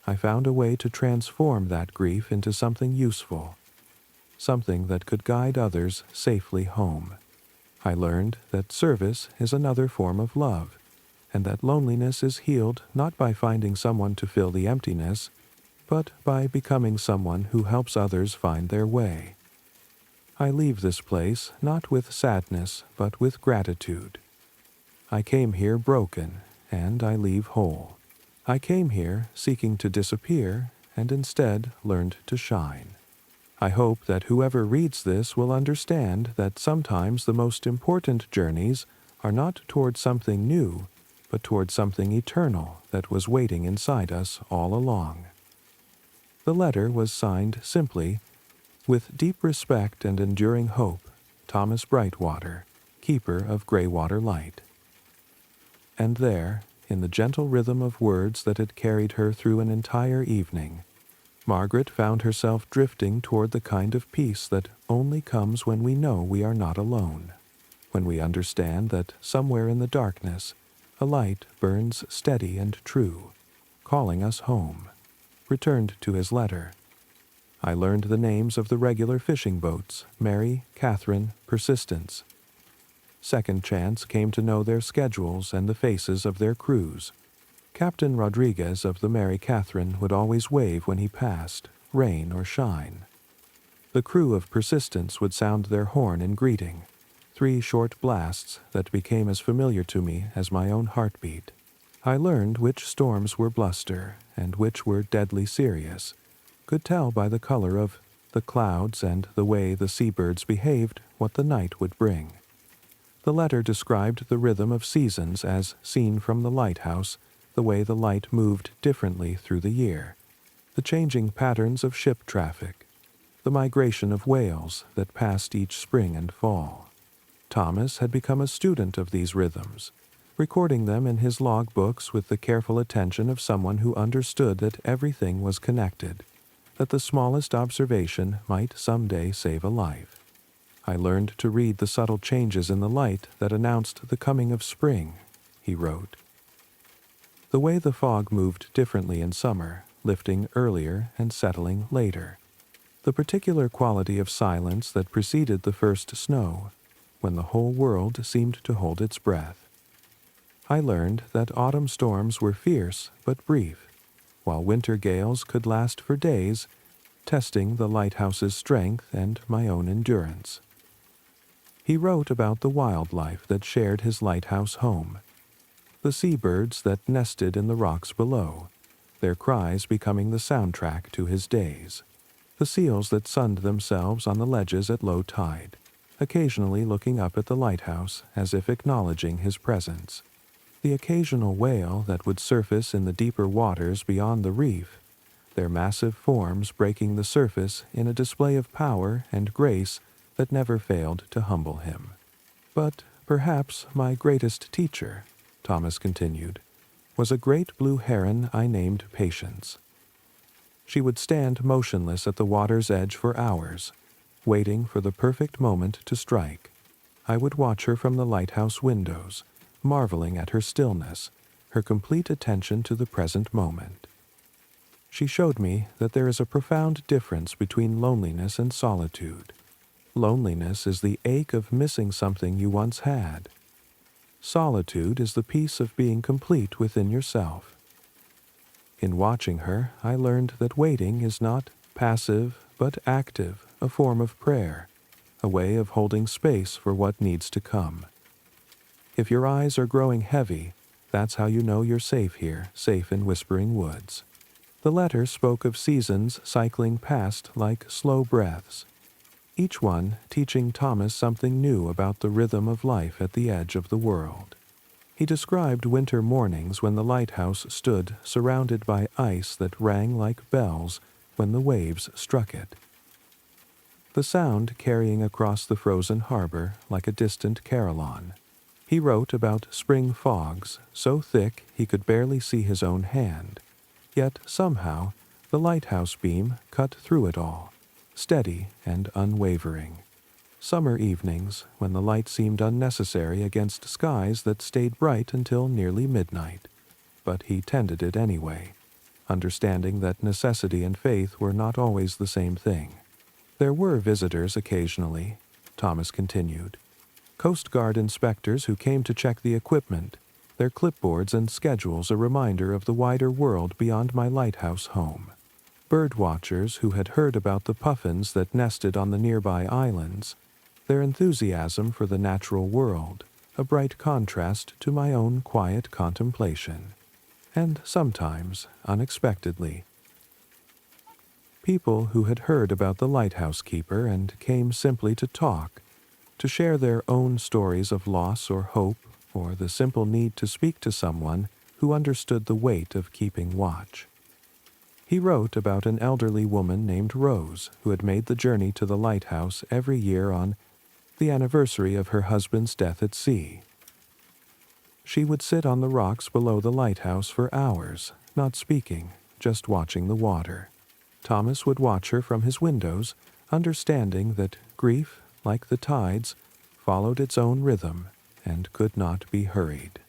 I found a way to transform that grief into something useful, something that could guide others safely home. I learned that service is another form of love, and that loneliness is healed not by finding someone to fill the emptiness, but by becoming someone who helps others find their way. I leave this place not with sadness, but with gratitude. I came here broken, and I leave whole. I came here seeking to disappear, and instead learned to shine. I hope that whoever reads this will understand that sometimes the most important journeys are not toward something new, but toward something eternal that was waiting inside us all along. The letter was signed simply, "With deep respect and enduring hope, Thomas Brightwater, keeper of Greywater Light." And there, in the gentle rhythm of words that had carried her through an entire evening, Margaret found herself drifting toward the kind of peace that only comes when we know we are not alone, when we understand that somewhere in the darkness a light burns steady and true, calling us home. Returned to his letter. I learned the names of the regular fishing boats, Mary, Catherine, Persistence. Second chance came to know their schedules and the faces of their crews. Captain Rodriguez of the Mary Catherine would always wave when he passed, rain or shine. The crew of Persistence would sound their horn in greeting, 3 short blasts that became as familiar to me as my own heartbeat. I learned which storms were bluster and which were deadly serious, could tell by the color of the clouds and the way the seabirds behaved what the night would bring. The letter described the rhythm of seasons as seen from the lighthouse, the way the light moved differently through the year, the changing patterns of ship traffic, the migration of whales that passed each spring and fall. Thomas had become a student of these rhythms, recording them in his log books with the careful attention of someone who understood that everything was connected, that the smallest observation might someday save a life. I learned to read the subtle changes in the light that announced the coming of spring, he wrote. The way the fog moved differently in summer, lifting earlier and settling later. The particular quality of silence that preceded the first snow, when the whole world seemed to hold its breath. I learned that autumn storms were fierce but brief, while winter gales could last for days, testing the lighthouse's strength and my own endurance. He wrote about the wildlife that shared his lighthouse home, the seabirds that nested in the rocks below, their cries becoming the soundtrack to his days, the seals that sunned themselves on the ledges at low tide, occasionally looking up at the lighthouse as if acknowledging his presence, the occasional whale that would surface in the deeper waters beyond the reef, their massive forms breaking the surface in a display of power and grace that never failed to humble him. But perhaps my greatest teacher, Thomas continued, was a great blue heron I named Patience. She would stand motionless at the water's edge for hours, waiting for the perfect moment to strike. I would watch her from the lighthouse windows, marveling at her stillness, her complete attention to the present moment. She showed me that there is a profound difference between loneliness and solitude. Loneliness is the ache of missing something you once had. Solitude is the peace of being complete within yourself. In watching her, I learned that waiting is not passive but active, a form of prayer, a way of holding space for what needs to come. If your eyes are growing heavy, that's how you know you're safe here, safe in Whispering Woods. The letter spoke of seasons cycling past like slow breaths, each one teaching Thomas something new about the rhythm of life at the edge of the world. He described winter mornings when the lighthouse stood surrounded by ice that rang like bells when the waves struck it, the sound carrying across the frozen harbor like a distant carillon. He wrote about spring fogs, so thick he could barely see his own hand, yet somehow the lighthouse beam cut through it all, steady and unwavering. Summer evenings, when the light seemed unnecessary against skies that stayed bright until nearly midnight. But he tended it anyway, understanding that necessity and faith were not always the same thing. There were visitors occasionally, Thomas continued. Coast Guard inspectors who came to check the equipment, their clipboards and schedules a reminder of the wider world beyond my lighthouse home. Bird watchers who had heard about the puffins that nested on the nearby islands, their enthusiasm for the natural world, a bright contrast to my own quiet contemplation. And sometimes, unexpectedly, people who had heard about the lighthouse keeper and came simply to talk, to share their own stories of loss or hope, or the simple need to speak to someone who understood the weight of keeping watch. He wrote about an elderly woman named Rose who had made the journey to the lighthouse every year on the anniversary of her husband's death at sea. She would sit on the rocks below the lighthouse for hours, not speaking, just watching the water. Thomas would watch her from his windows, understanding that grief, like the tides, followed its own rhythm and could not be hurried.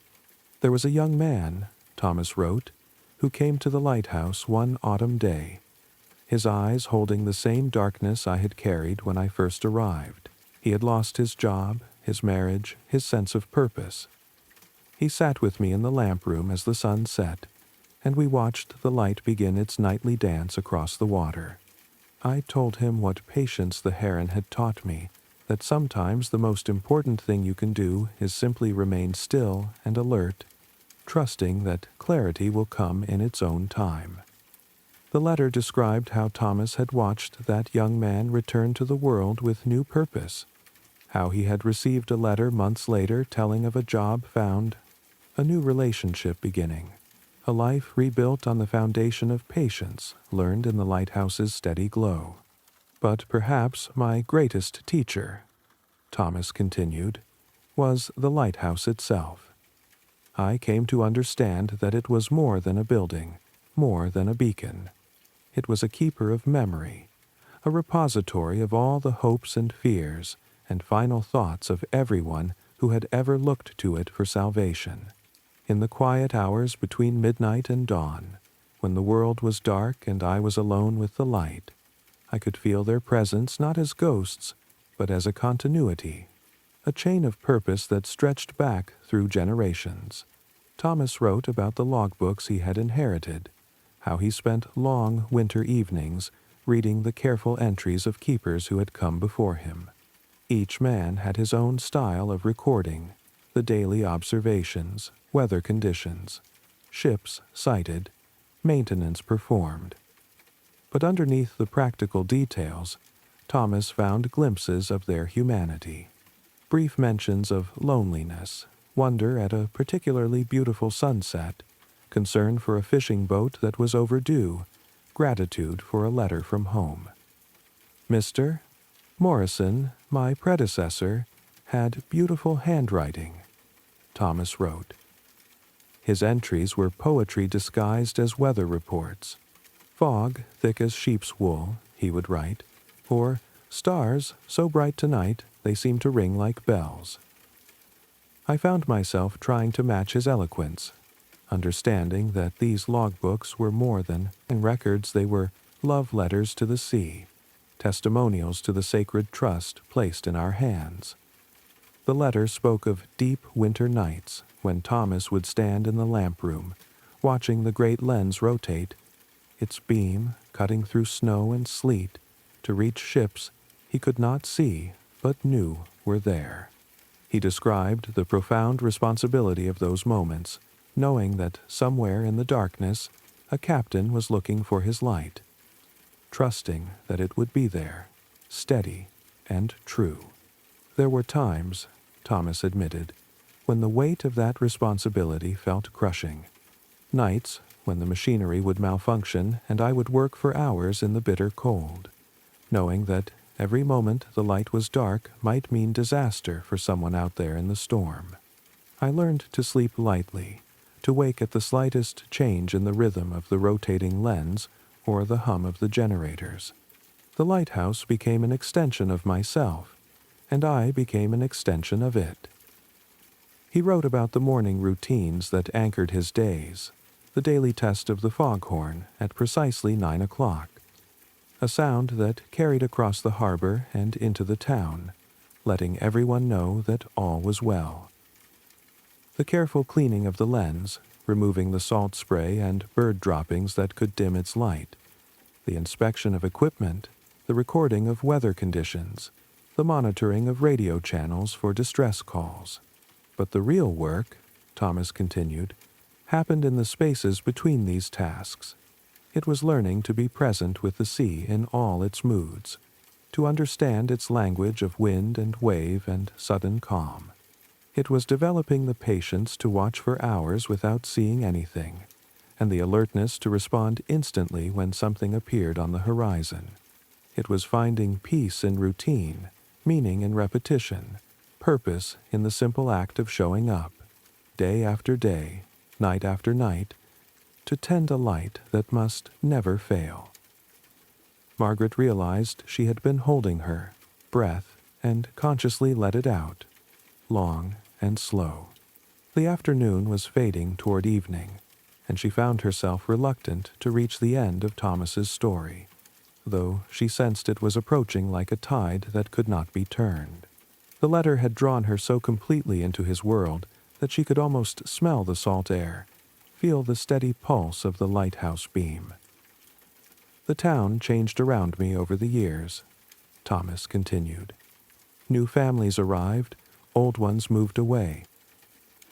There was a young man, Thomas wrote, who came to the lighthouse one autumn day, his eyes holding the same darkness I had carried when I first arrived. He had lost his job, his marriage, his sense of purpose. He sat with me in the lamp room as the sun set, and we watched the light begin its nightly dance across the water. I told him what patience the heron had taught me, that sometimes the most important thing you can do is simply remain still and alert, trusting that clarity will come in its own time. The letter described how Thomas had watched that young man return to the world with new purpose, how he had received a letter months later telling of a job found, a new relationship beginning, a life rebuilt on the foundation of patience learned in the lighthouse's steady glow. But perhaps my greatest teacher, Thomas continued, was the lighthouse itself. I came to understand that it was more than a building, more than a beacon. It was a keeper of memory, a repository of all the hopes and fears and final thoughts of everyone who had ever looked to it for salvation. In the quiet hours between midnight and dawn, when the world was dark and I was alone with the light, I could feel their presence not as ghosts, but as a continuity, a chain of purpose that stretched back through generations. Thomas wrote about the logbooks he had inherited, how he spent long winter evenings reading the careful entries of keepers who had come before him. Each man had his own style of recording, the daily observations, weather conditions, ships sighted, maintenance performed. But underneath the practical details, Thomas found glimpses of their humanity. Brief mentions of loneliness, wonder at a particularly beautiful sunset, concern for a fishing boat that was overdue, gratitude for a letter from home. Mr. Morrison, my predecessor, had beautiful handwriting, Thomas wrote. His entries were poetry disguised as weather reports. Fog thick as sheep's wool, he would write, or stars so bright tonight they seem to ring like bells. I found myself trying to match his eloquence, understanding that these logbooks were more than records. They were love letters to the sea, testimonials to the sacred trust placed in our hands. The letter spoke of deep winter nights when Thomas would stand in the lamp room, watching the great lens rotate, its beam cutting through snow and sleet to reach ships he could not see but knew were there. He described the profound responsibility of those moments, knowing that somewhere in the darkness, a captain was looking for his light, trusting that it would be there, steady and true. There were times, Thomas admitted, when the weight of that responsibility felt crushing. Nights when the machinery would malfunction and I would work for hours in the bitter cold, knowing that every moment the light was dark might mean disaster for someone out there in the storm. I learned to sleep lightly, to wake at the slightest change in the rhythm of the rotating lens or the hum of the generators. The lighthouse became an extension of myself, and I became an extension of it. He wrote about the morning routines that anchored his days, the daily test of the foghorn at precisely 9 o'clock, a sound that carried across the harbor and into the town, letting everyone know that all was well. The careful cleaning of the lens, removing the salt spray and bird droppings that could dim its light, the inspection of equipment, the recording of weather conditions, the monitoring of radio channels for distress calls. But the real work, Thomas continued, happened in the spaces between these tasks. It was learning to be present with the sea in all its moods, to understand its language of wind and wave and sudden calm. It was developing the patience to watch for hours without seeing anything, and the alertness to respond instantly when something appeared on the horizon. It was finding peace in routine, meaning in repetition, purpose in the simple act of showing up, day after day, night after night, to tend a light that must never fail. Margaret realized she had been holding her breath and consciously let it out, long and slow. The afternoon was fading toward evening, and she found herself reluctant to reach the end of Thomas's story, though she sensed it was approaching like a tide that could not be turned. The letter had drawn her so completely into his world that she could almost smell the salt air, feel the steady pulse of the lighthouse beam. The town changed around me over the years, Thomas continued. New families arrived, old ones moved away.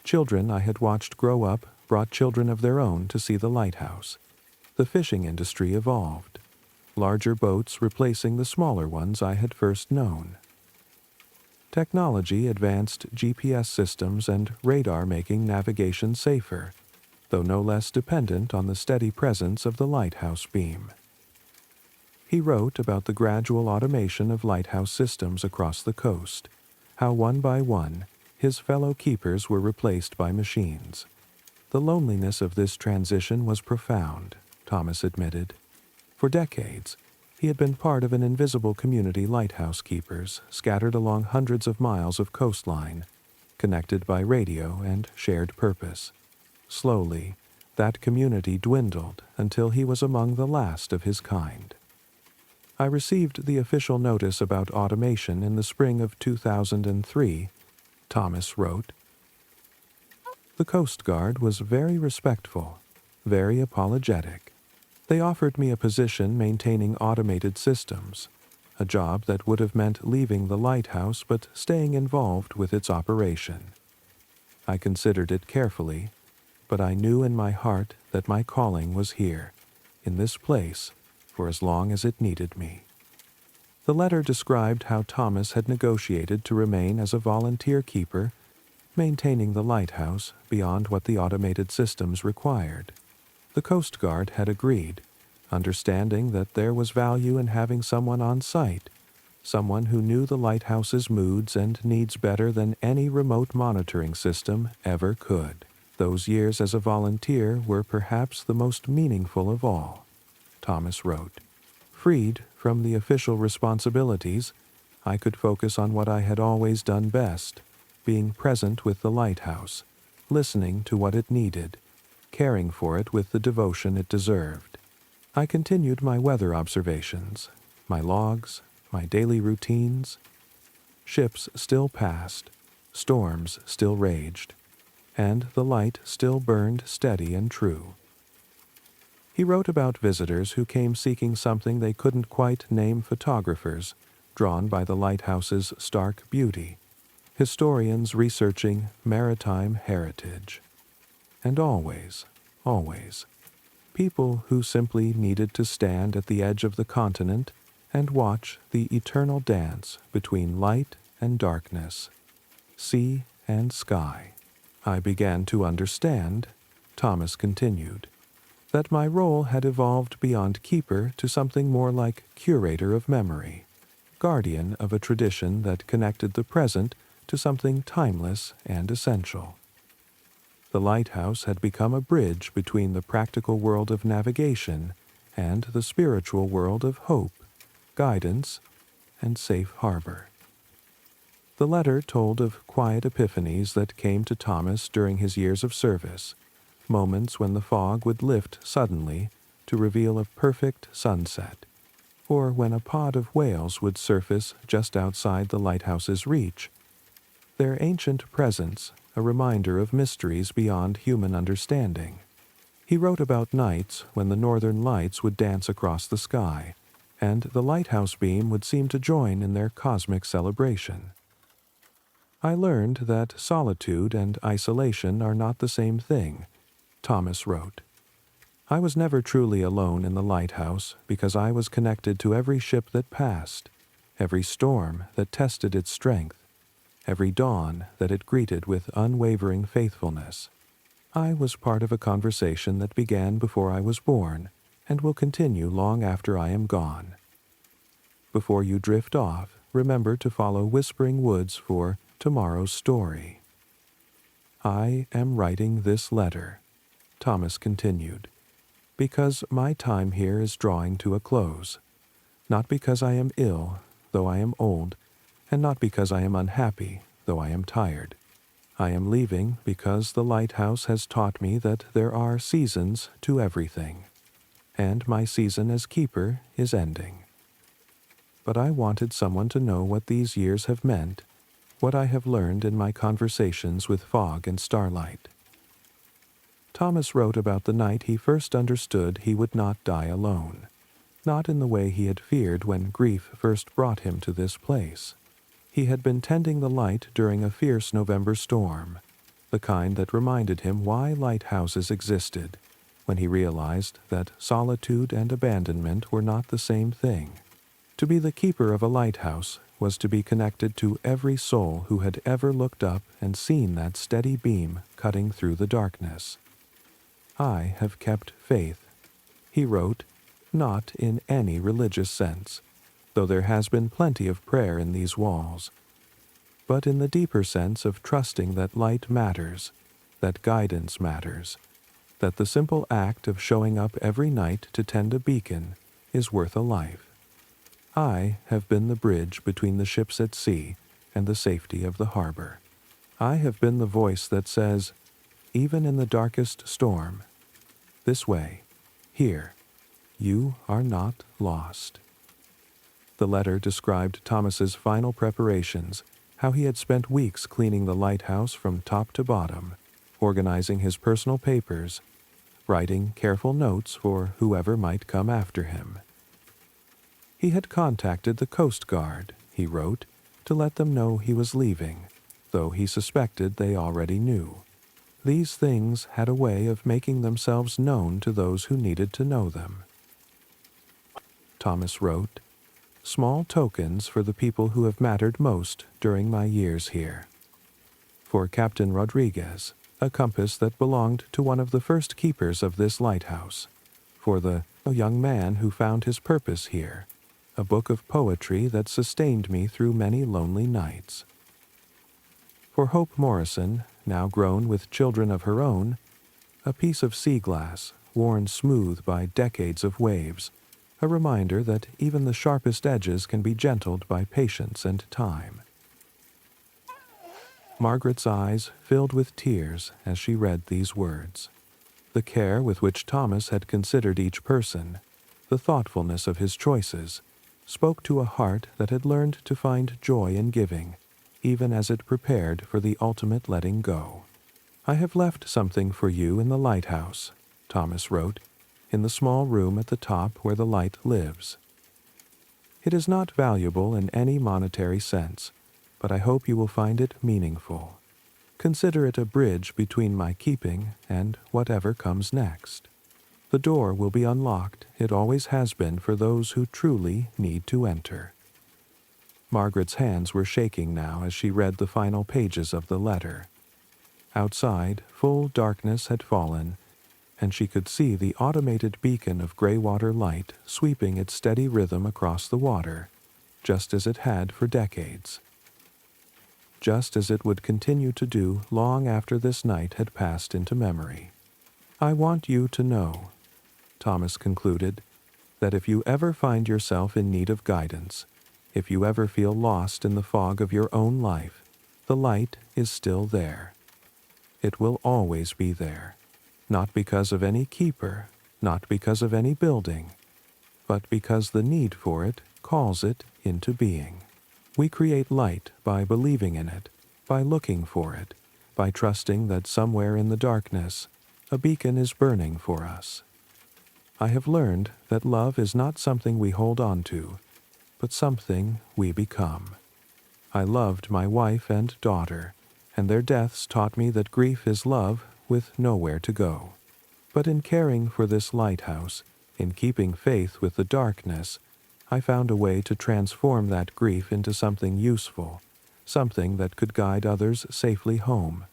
Children I had watched grow up brought children of their own to see the lighthouse. The fishing industry evolved, larger boats replacing the smaller ones I had first known. Technology advanced GPS systems and radar, making navigation safer, though no less dependent on the steady presence of the lighthouse beam. He wrote about the gradual automation of lighthouse systems across the coast, how one by one his fellow keepers were replaced by machines. The loneliness of this transition was profound, Thomas admitted. For decades, he had been part of an invisible community lighthouse keepers scattered along hundreds of miles of coastline, connected by radio and shared purpose. Slowly, that community dwindled until he was among the last of his kind. I received the official notice about automation in the spring of 2003, Thomas wrote. The Coast Guard was very respectful, very apologetic. They offered me a position maintaining automated systems, a job that would have meant leaving the lighthouse but staying involved with its operation. I considered it carefully, but I knew in my heart that my calling was here, in this place, for as long as it needed me. The letter described how Thomas had negotiated to remain as a volunteer keeper, maintaining the lighthouse beyond what the automated systems required. The Coast Guard had agreed, understanding that there was value in having someone on site, someone who knew the lighthouse's moods and needs better than any remote monitoring system ever could. Those years as a volunteer were perhaps the most meaningful of all, Thomas wrote. Freed from the official responsibilities, I could focus on what I had always done best, being present with the lighthouse, listening to what it needed, caring for it with the devotion it deserved. I continued my weather observations, my logs, my daily routines. Ships still passed, storms still raged, and the light still burned steady and true. He wrote about visitors who came seeking something they couldn't quite name photographers, drawn by the lighthouse's stark beauty, historians researching maritime heritage, and always, always, people who simply needed to stand at the edge of the continent and watch the eternal dance between light and darkness, sea and sky. I began to understand, Thomas continued, that my role had evolved beyond keeper to something more like curator of memory, guardian of a tradition that connected the present to something timeless and essential. The lighthouse had become a bridge between the practical world of navigation and the spiritual world of hope, guidance, and safe harbor. The letter told of quiet epiphanies that came to Thomas during his years of service, moments when the fog would lift suddenly to reveal a perfect sunset, or when a pod of whales would surface just outside the lighthouse's reach, their ancient presence a reminder of mysteries beyond human understanding. He wrote about nights when the northern lights would dance across the sky, and the lighthouse beam would seem to join in their cosmic celebration. I learned that solitude and isolation are not the same thing, Thomas wrote. I was never truly alone in the lighthouse because I was connected to every ship that passed, every storm that tested its strength, every dawn that it greeted with unwavering faithfulness. I was part of a conversation that began before I was born and will continue long after I am gone. Before you drift off, remember to follow Whispering Woods for tomorrow's story. I am writing this letter, Thomas continued, because my time here is drawing to a close. Not because I am ill, though I am old, and not because I am unhappy, though I am tired. I am leaving because the lighthouse has taught me that there are seasons to everything, and my season as keeper is ending. But I wanted someone to know what these years have meant, what I have learned in my conversations with fog and starlight. Thomas wrote about the night he first understood he would not die alone, not in the way he had feared when grief first brought him to this place. He had been tending the light during a fierce November storm, the kind that reminded him why lighthouses existed, when he realized that solitude and abandonment were not the same thing. To be the keeper of a lighthouse was to be connected to every soul who had ever looked up and seen that steady beam cutting through the darkness. I have kept faith, he wrote, not in any religious sense, though there has been plenty of prayer in these walls, but in the deeper sense of trusting that light matters, that guidance matters, that the simple act of showing up every night to tend a beacon is worth a life. I have been the bridge between the ships at sea and the safety of the harbor. I have been the voice that says, even in the darkest storm, this way, here, you are not lost. The letter described Thomas's final preparations, how he had spent weeks cleaning the lighthouse from top to bottom, organizing his personal papers, writing careful notes for whoever might come after him. He had contacted the Coast Guard, he wrote, to let them know he was leaving, though he suspected they already knew. These things had a way of making themselves known to those who needed to know them. Thomas wrote, small tokens for the people who have mattered most during my years here. For Captain Rodriguez, a compass that belonged to one of the first keepers of this lighthouse. For the young man who found his purpose here, a book of poetry that sustained me through many lonely nights. For Hope Morrison, now grown with children of her own, a piece of sea glass worn smooth by decades of waves, a reminder that even the sharpest edges can be gentled by patience and time. Margaret's eyes filled with tears as she read these words. The care with which Thomas had considered each person, the thoughtfulness of his choices, spoke to a heart that had learned to find joy in giving, even as it prepared for the ultimate letting go. I have left something for you in the lighthouse, Thomas wrote, in the small room at the top where the light lives. It is not valuable in any monetary sense, but I hope you will find it meaningful. Consider it a bridge between my keeping and whatever comes next. The door will be unlocked. It always has been for those who truly need to enter." Margaret's hands were shaking now as she read the final pages of the letter. Outside, full darkness had fallen, and she could see the automated beacon of Greywater light sweeping its steady rhythm across the water, just as it had for decades. Just as it would continue to do long after this night had passed into memory. "I want you to know," Thomas concluded, "that if you ever find yourself in need of guidance, if you ever feel lost in the fog of your own life, the light is still there. It will always be there, not because of any keeper, not because of any building, but because the need for it calls it into being. We create light by believing in it, by looking for it, by trusting that somewhere in the darkness, a beacon is burning for us. I have learned that love is not something we hold on to, but something we become. I loved my wife and daughter, and their deaths taught me that grief is love with nowhere to go. But in caring for this lighthouse, in keeping faith with the darkness, I found a way to transform that grief into something useful, something that could guide others safely home.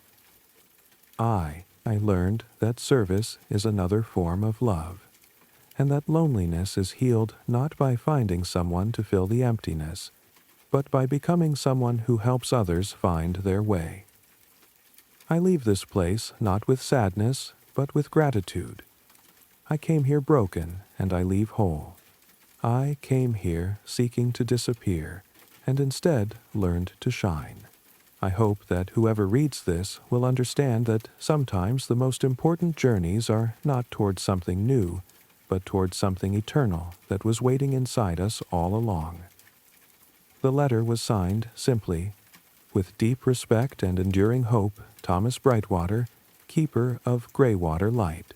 I learned that service is another form of love, and that loneliness is healed not by finding someone to fill the emptiness, but by becoming someone who helps others find their way. I leave this place not with sadness, but with gratitude. I came here broken, and I leave whole. I came here seeking to disappear, and instead learned to shine. I hope that whoever reads this will understand that sometimes the most important journeys are not towards something new, but towards something eternal that was waiting inside us all along." The letter was signed simply, "With deep respect and enduring hope, Thomas Brightwater, Keeper of Greywater Light."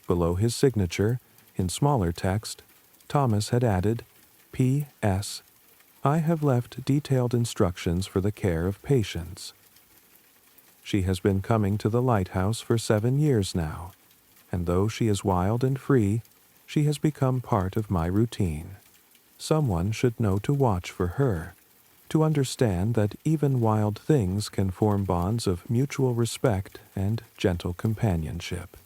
Below his signature, in smaller text, Thomas had added, "P.S. I have left detailed instructions for the care of patients." She has been coming to the lighthouse for 7 years now, and though she is wild and free, she has become part of my routine. Someone should know to watch for her, to understand that even wild things can form bonds of mutual respect and gentle companionship.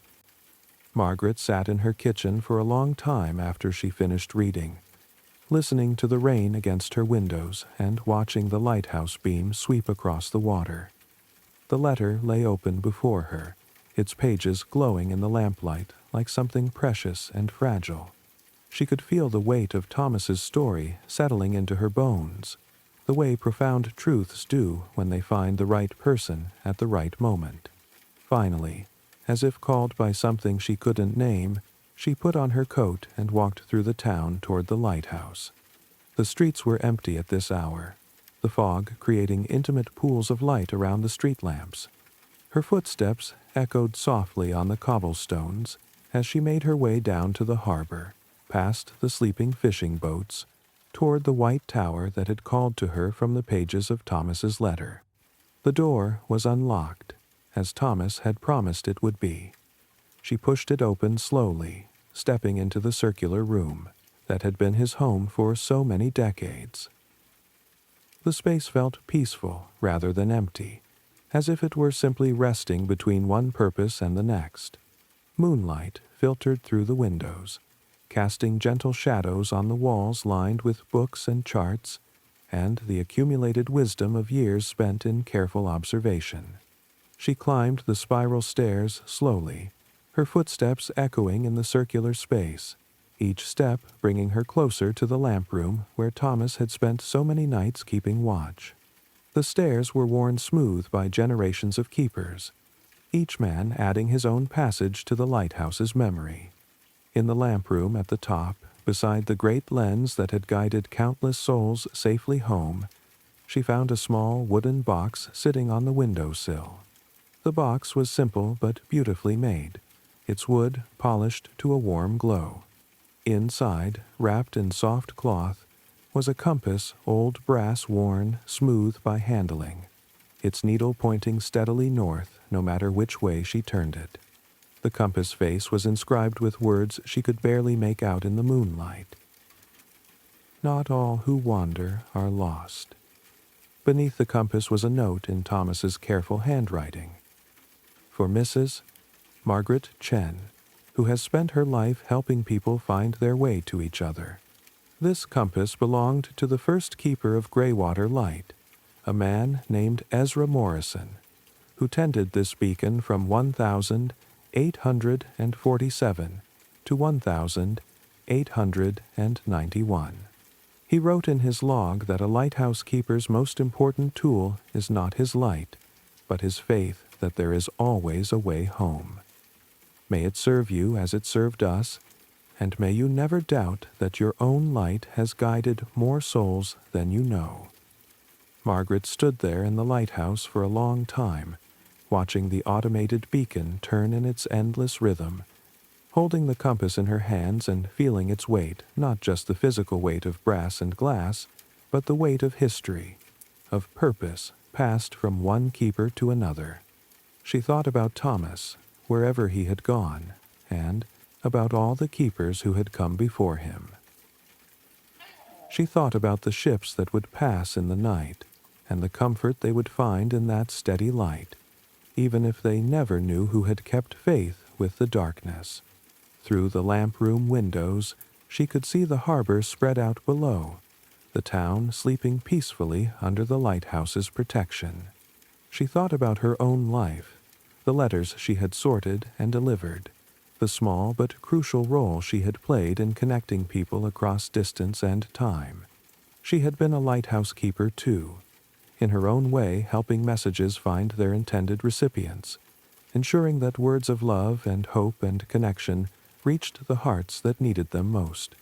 Margaret sat in her kitchen for a long time after she finished reading, listening to the rain against her windows and watching the lighthouse beam sweep across the water. The letter lay open before her, its pages glowing in the lamplight like something precious and fragile. She could feel the weight of Thomas's story settling into her bones, the way profound truths do when they find the right person at the right moment. Finally, as if called by something she couldn't name, she put on her coat and walked through the town toward the lighthouse. The streets were empty at this hour, the fog creating intimate pools of light around the street lamps. Her footsteps echoed softly on the cobblestones as she made her way down to the harbor, past the sleeping fishing boats, toward the white tower that had called to her from the pages of Thomas's letter. The door was unlocked, as Thomas had promised it would be. She pushed it open slowly, stepping into the circular room that had been his home for so many decades. The space felt peaceful rather than empty, as if it were simply resting between one purpose and the next. Moonlight filtered through the windows, casting gentle shadows on the walls lined with books and charts, and the accumulated wisdom of years spent in careful observation. She climbed the spiral stairs slowly, her footsteps echoing in the circular space, each step bringing her closer to the lamp room where Thomas had spent so many nights keeping watch. The stairs were worn smooth by generations of keepers, each man adding his own passage to the lighthouse's memory. In the lamp room at the top, beside the great lens that had guided countless souls safely home, she found a small wooden box sitting on the windowsill. The box was simple but beautifully made, its wood polished to a warm glow. Inside, wrapped in soft cloth, was a compass, old brass worn, smooth by handling, its needle pointing steadily north no matter which way she turned it. The compass face was inscribed with words she could barely make out in the moonlight. Not all who wander are lost. Beneath the compass was a note in Thomas's careful handwriting. For Mrs. Margaret Chen, who has spent her life helping people find their way to each other. This compass belonged to the first keeper of Greywater Light, a man named Ezra Morrison, who tended this beacon from 1847 to 1891. He wrote in his log that a lighthouse keeper's most important tool is not his light, but his faith that there is always a way home. May it serve you as it served us, and may you never doubt that your own light has guided more souls than you know. Margaret stood there in the lighthouse for a long time, watching the automated beacon turn in its endless rhythm, holding the compass in her hands and feeling its weight, not just the physical weight of brass and glass, but the weight of history, of purpose passed from one keeper to another. She thought about Thomas, wherever he had gone, and about all the keepers who had come before him. She thought about the ships that would pass in the night, and the comfort they would find in that steady light, even if they never knew who had kept faith with the darkness. Through the lamp room windows, she could see the harbor spread out below, the town sleeping peacefully under the lighthouse's protection. She thought about her own life, the letters she had sorted and delivered, the small but crucial role she had played in connecting people across distance and time. She had been a lighthouse keeper too, in her own way helping messages find their intended recipients, ensuring that words of love and hope and connection reached the hearts that needed them most.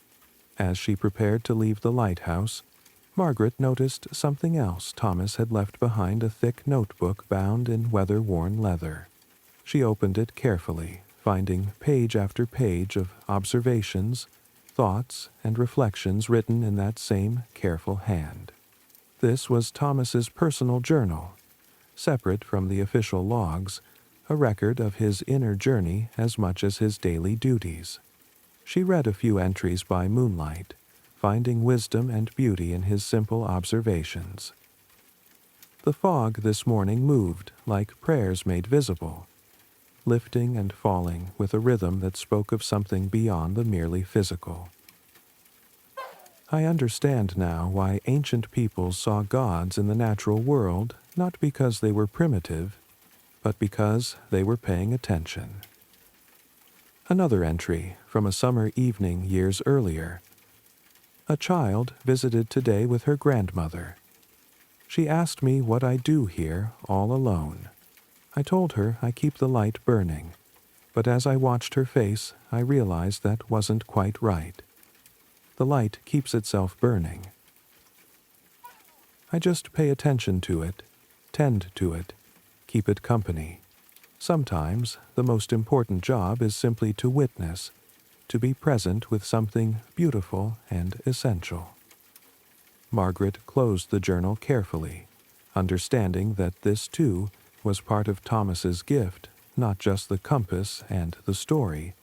As she prepared to leave the lighthouse, Margaret noticed something else Thomas had left behind, a thick notebook bound in weather-worn leather. She opened it carefully, finding page after page of observations, thoughts, and reflections written in that same careful hand. This was Thomas's personal journal, separate from the official logs, a record of his inner journey as much as his daily duties. She read a few entries by moonlight, finding wisdom and beauty in his simple observations. The fog this morning moved like prayers made visible, lifting and falling with a rhythm that spoke of something beyond the merely physical. I understand now why ancient peoples saw gods in the natural world, not because they were primitive, but because they were paying attention. Another entry from a summer evening years earlier. A child visited today with her grandmother. She asked me what I do here all alone. I told her I keep the light burning, but as I watched her face, I realized that wasn't quite right. The light keeps itself burning. I just pay attention to it, tend to it, keep it company. Sometimes the most important job is simply to witness, to be present with something beautiful and essential. Margaret closed the journal carefully, understanding that this too was part of Thomas's gift, not just the compass and the story,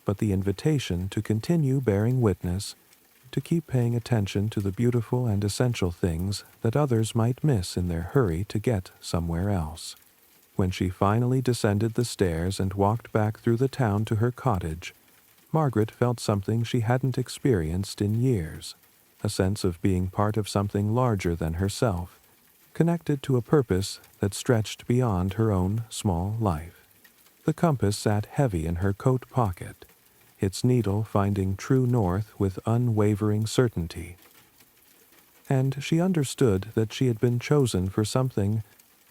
but the invitation to continue bearing witness, to keep paying attention to the beautiful and essential things that others might miss in their hurry to get somewhere else. When she finally descended the stairs and walked back through the town to her cottage, Margaret felt something she hadn't experienced in years, a sense of being part of something larger than herself, connected to a purpose that stretched beyond her own small life. The compass sat heavy in her coat pocket, its needle finding true north with unwavering certainty. And she understood that she had been chosen for something,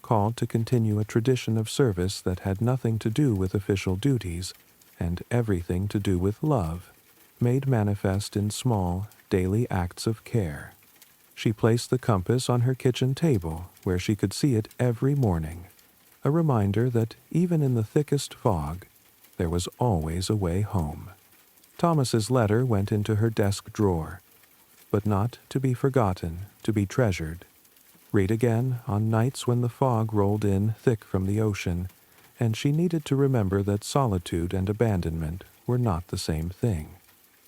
called to continue a tradition of service that had nothing to do with official duties and everything to do with love, made manifest in small, daily acts of care. She placed the compass on her kitchen table where she could see it every morning, a reminder that even in the thickest fog, there was always a way home. Thomas's letter went into her desk drawer. but not to be forgotten, to be treasured. Read again on nights when the fog rolled in thick from the ocean, and she needed to remember that solitude and abandonment were not the same thing.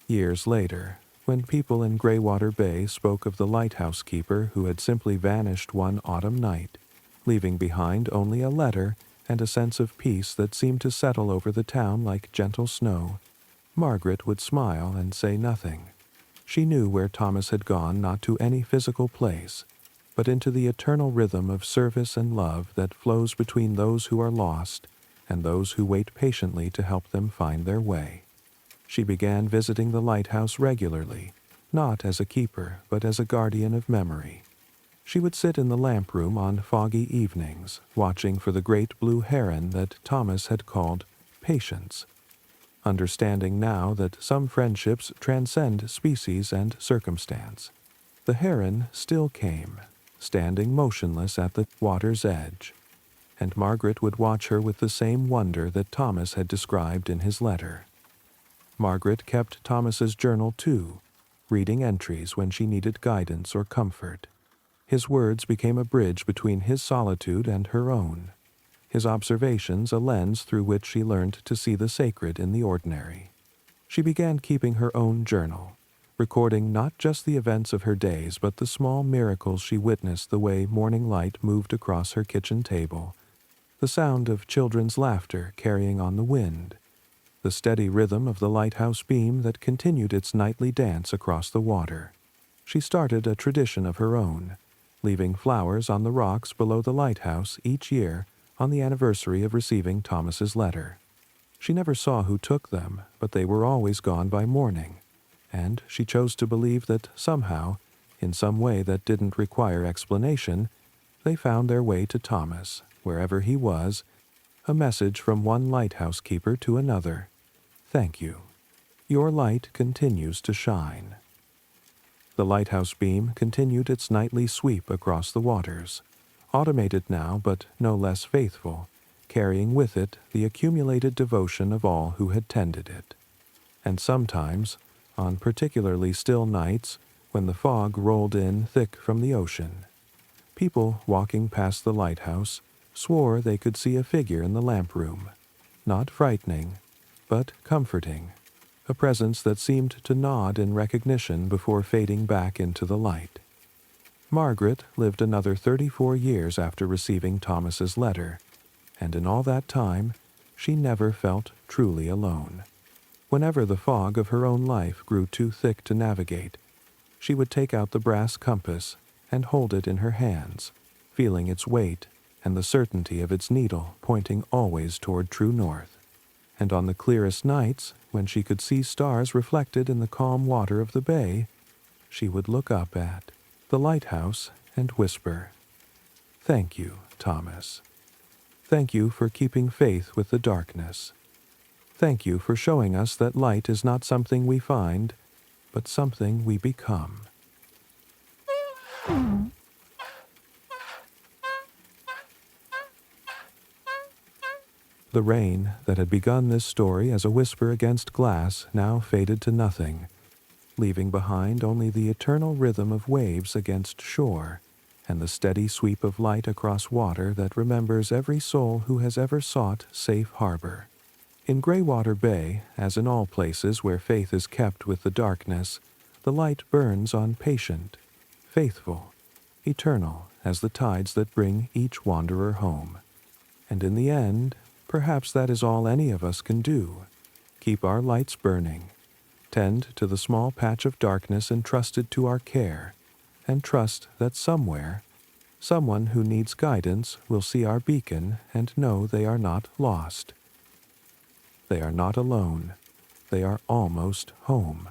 Years later, when people in Greywater Bay spoke of the lighthouse keeper who had simply vanished one autumn night, leaving behind only a letter and a sense of peace that seemed to settle over the town like gentle snow, Margaret would smile and say nothing. She knew where Thomas had gone, not to any physical place, but into the eternal rhythm of service and love that flows between those who are lost and those who wait patiently to help them find their way. She began visiting the lighthouse regularly, not as a keeper, but as a guardian of memory. She would sit in the lamp room on foggy evenings, watching for the great blue heron that Thomas had called Patience, understanding now that some friendships transcend species and circumstance. The heron still came, standing motionless at the water's edge, and Margaret would watch her with the same wonder that Thomas had described in his letter. Margaret kept Thomas's journal too, reading entries when she needed guidance or comfort. His words became a bridge between his solitude and her own, his observations a lens through which she learned to see the sacred in the ordinary. She began keeping her own journal, recording not just the events of her days but the small miracles she witnessed, the way morning light moved across her kitchen table, the sound of children's laughter carrying on the wind, the steady rhythm of the lighthouse beam that continued its nightly dance across the water. She started a tradition of her own, leaving flowers on the rocks below the lighthouse each year on the anniversary of receiving Thomas's letter. She never saw who took them, but they were always gone by morning, and she chose to believe that somehow, in some way that didn't require explanation, they found their way to Thomas, wherever he was, a message from one lighthouse keeper to another. Thank you. Your light continues to shine. The lighthouse beam continued its nightly sweep across the waters, automated now but no less faithful, carrying with it the accumulated devotion of all who had tended it. And sometimes, on particularly still nights, when the fog rolled in thick from the ocean, people walking past the lighthouse swore they could see a figure in the lamp room, not frightening, but comforting, a presence that seemed to nod in recognition before fading back into the light. Margaret lived another 34 years after receiving Thomas's letter, and in all that time she never felt truly alone. Whenever the fog of her own life grew too thick to navigate, she would take out the brass compass and hold it in her hands, feeling its weight and the certainty of its needle pointing always toward true north. And on the clearest nights, when she could see stars reflected in the calm water of the bay, she would look up at the lighthouse and whisper, "Thank you, Thomas. Thank you for keeping faith with the darkness. Thank you for showing us that light is not something we find, but something we become." The rain that had begun this story as a whisper against glass now faded to nothing, leaving behind only the eternal rhythm of waves against shore and the steady sweep of light across water that remembers every soul who has ever sought safe harbor. In Greywater Bay, as in all places where faith is kept with the darkness, the light burns on patient, faithful, eternal as the tides that bring each wanderer home. And in the end, perhaps that is all any of us can do. Keep our lights burning, tend to the small patch of darkness entrusted to our care, and trust that somewhere, someone who needs guidance will see our beacon and know they are not lost. They are not alone. They are almost home.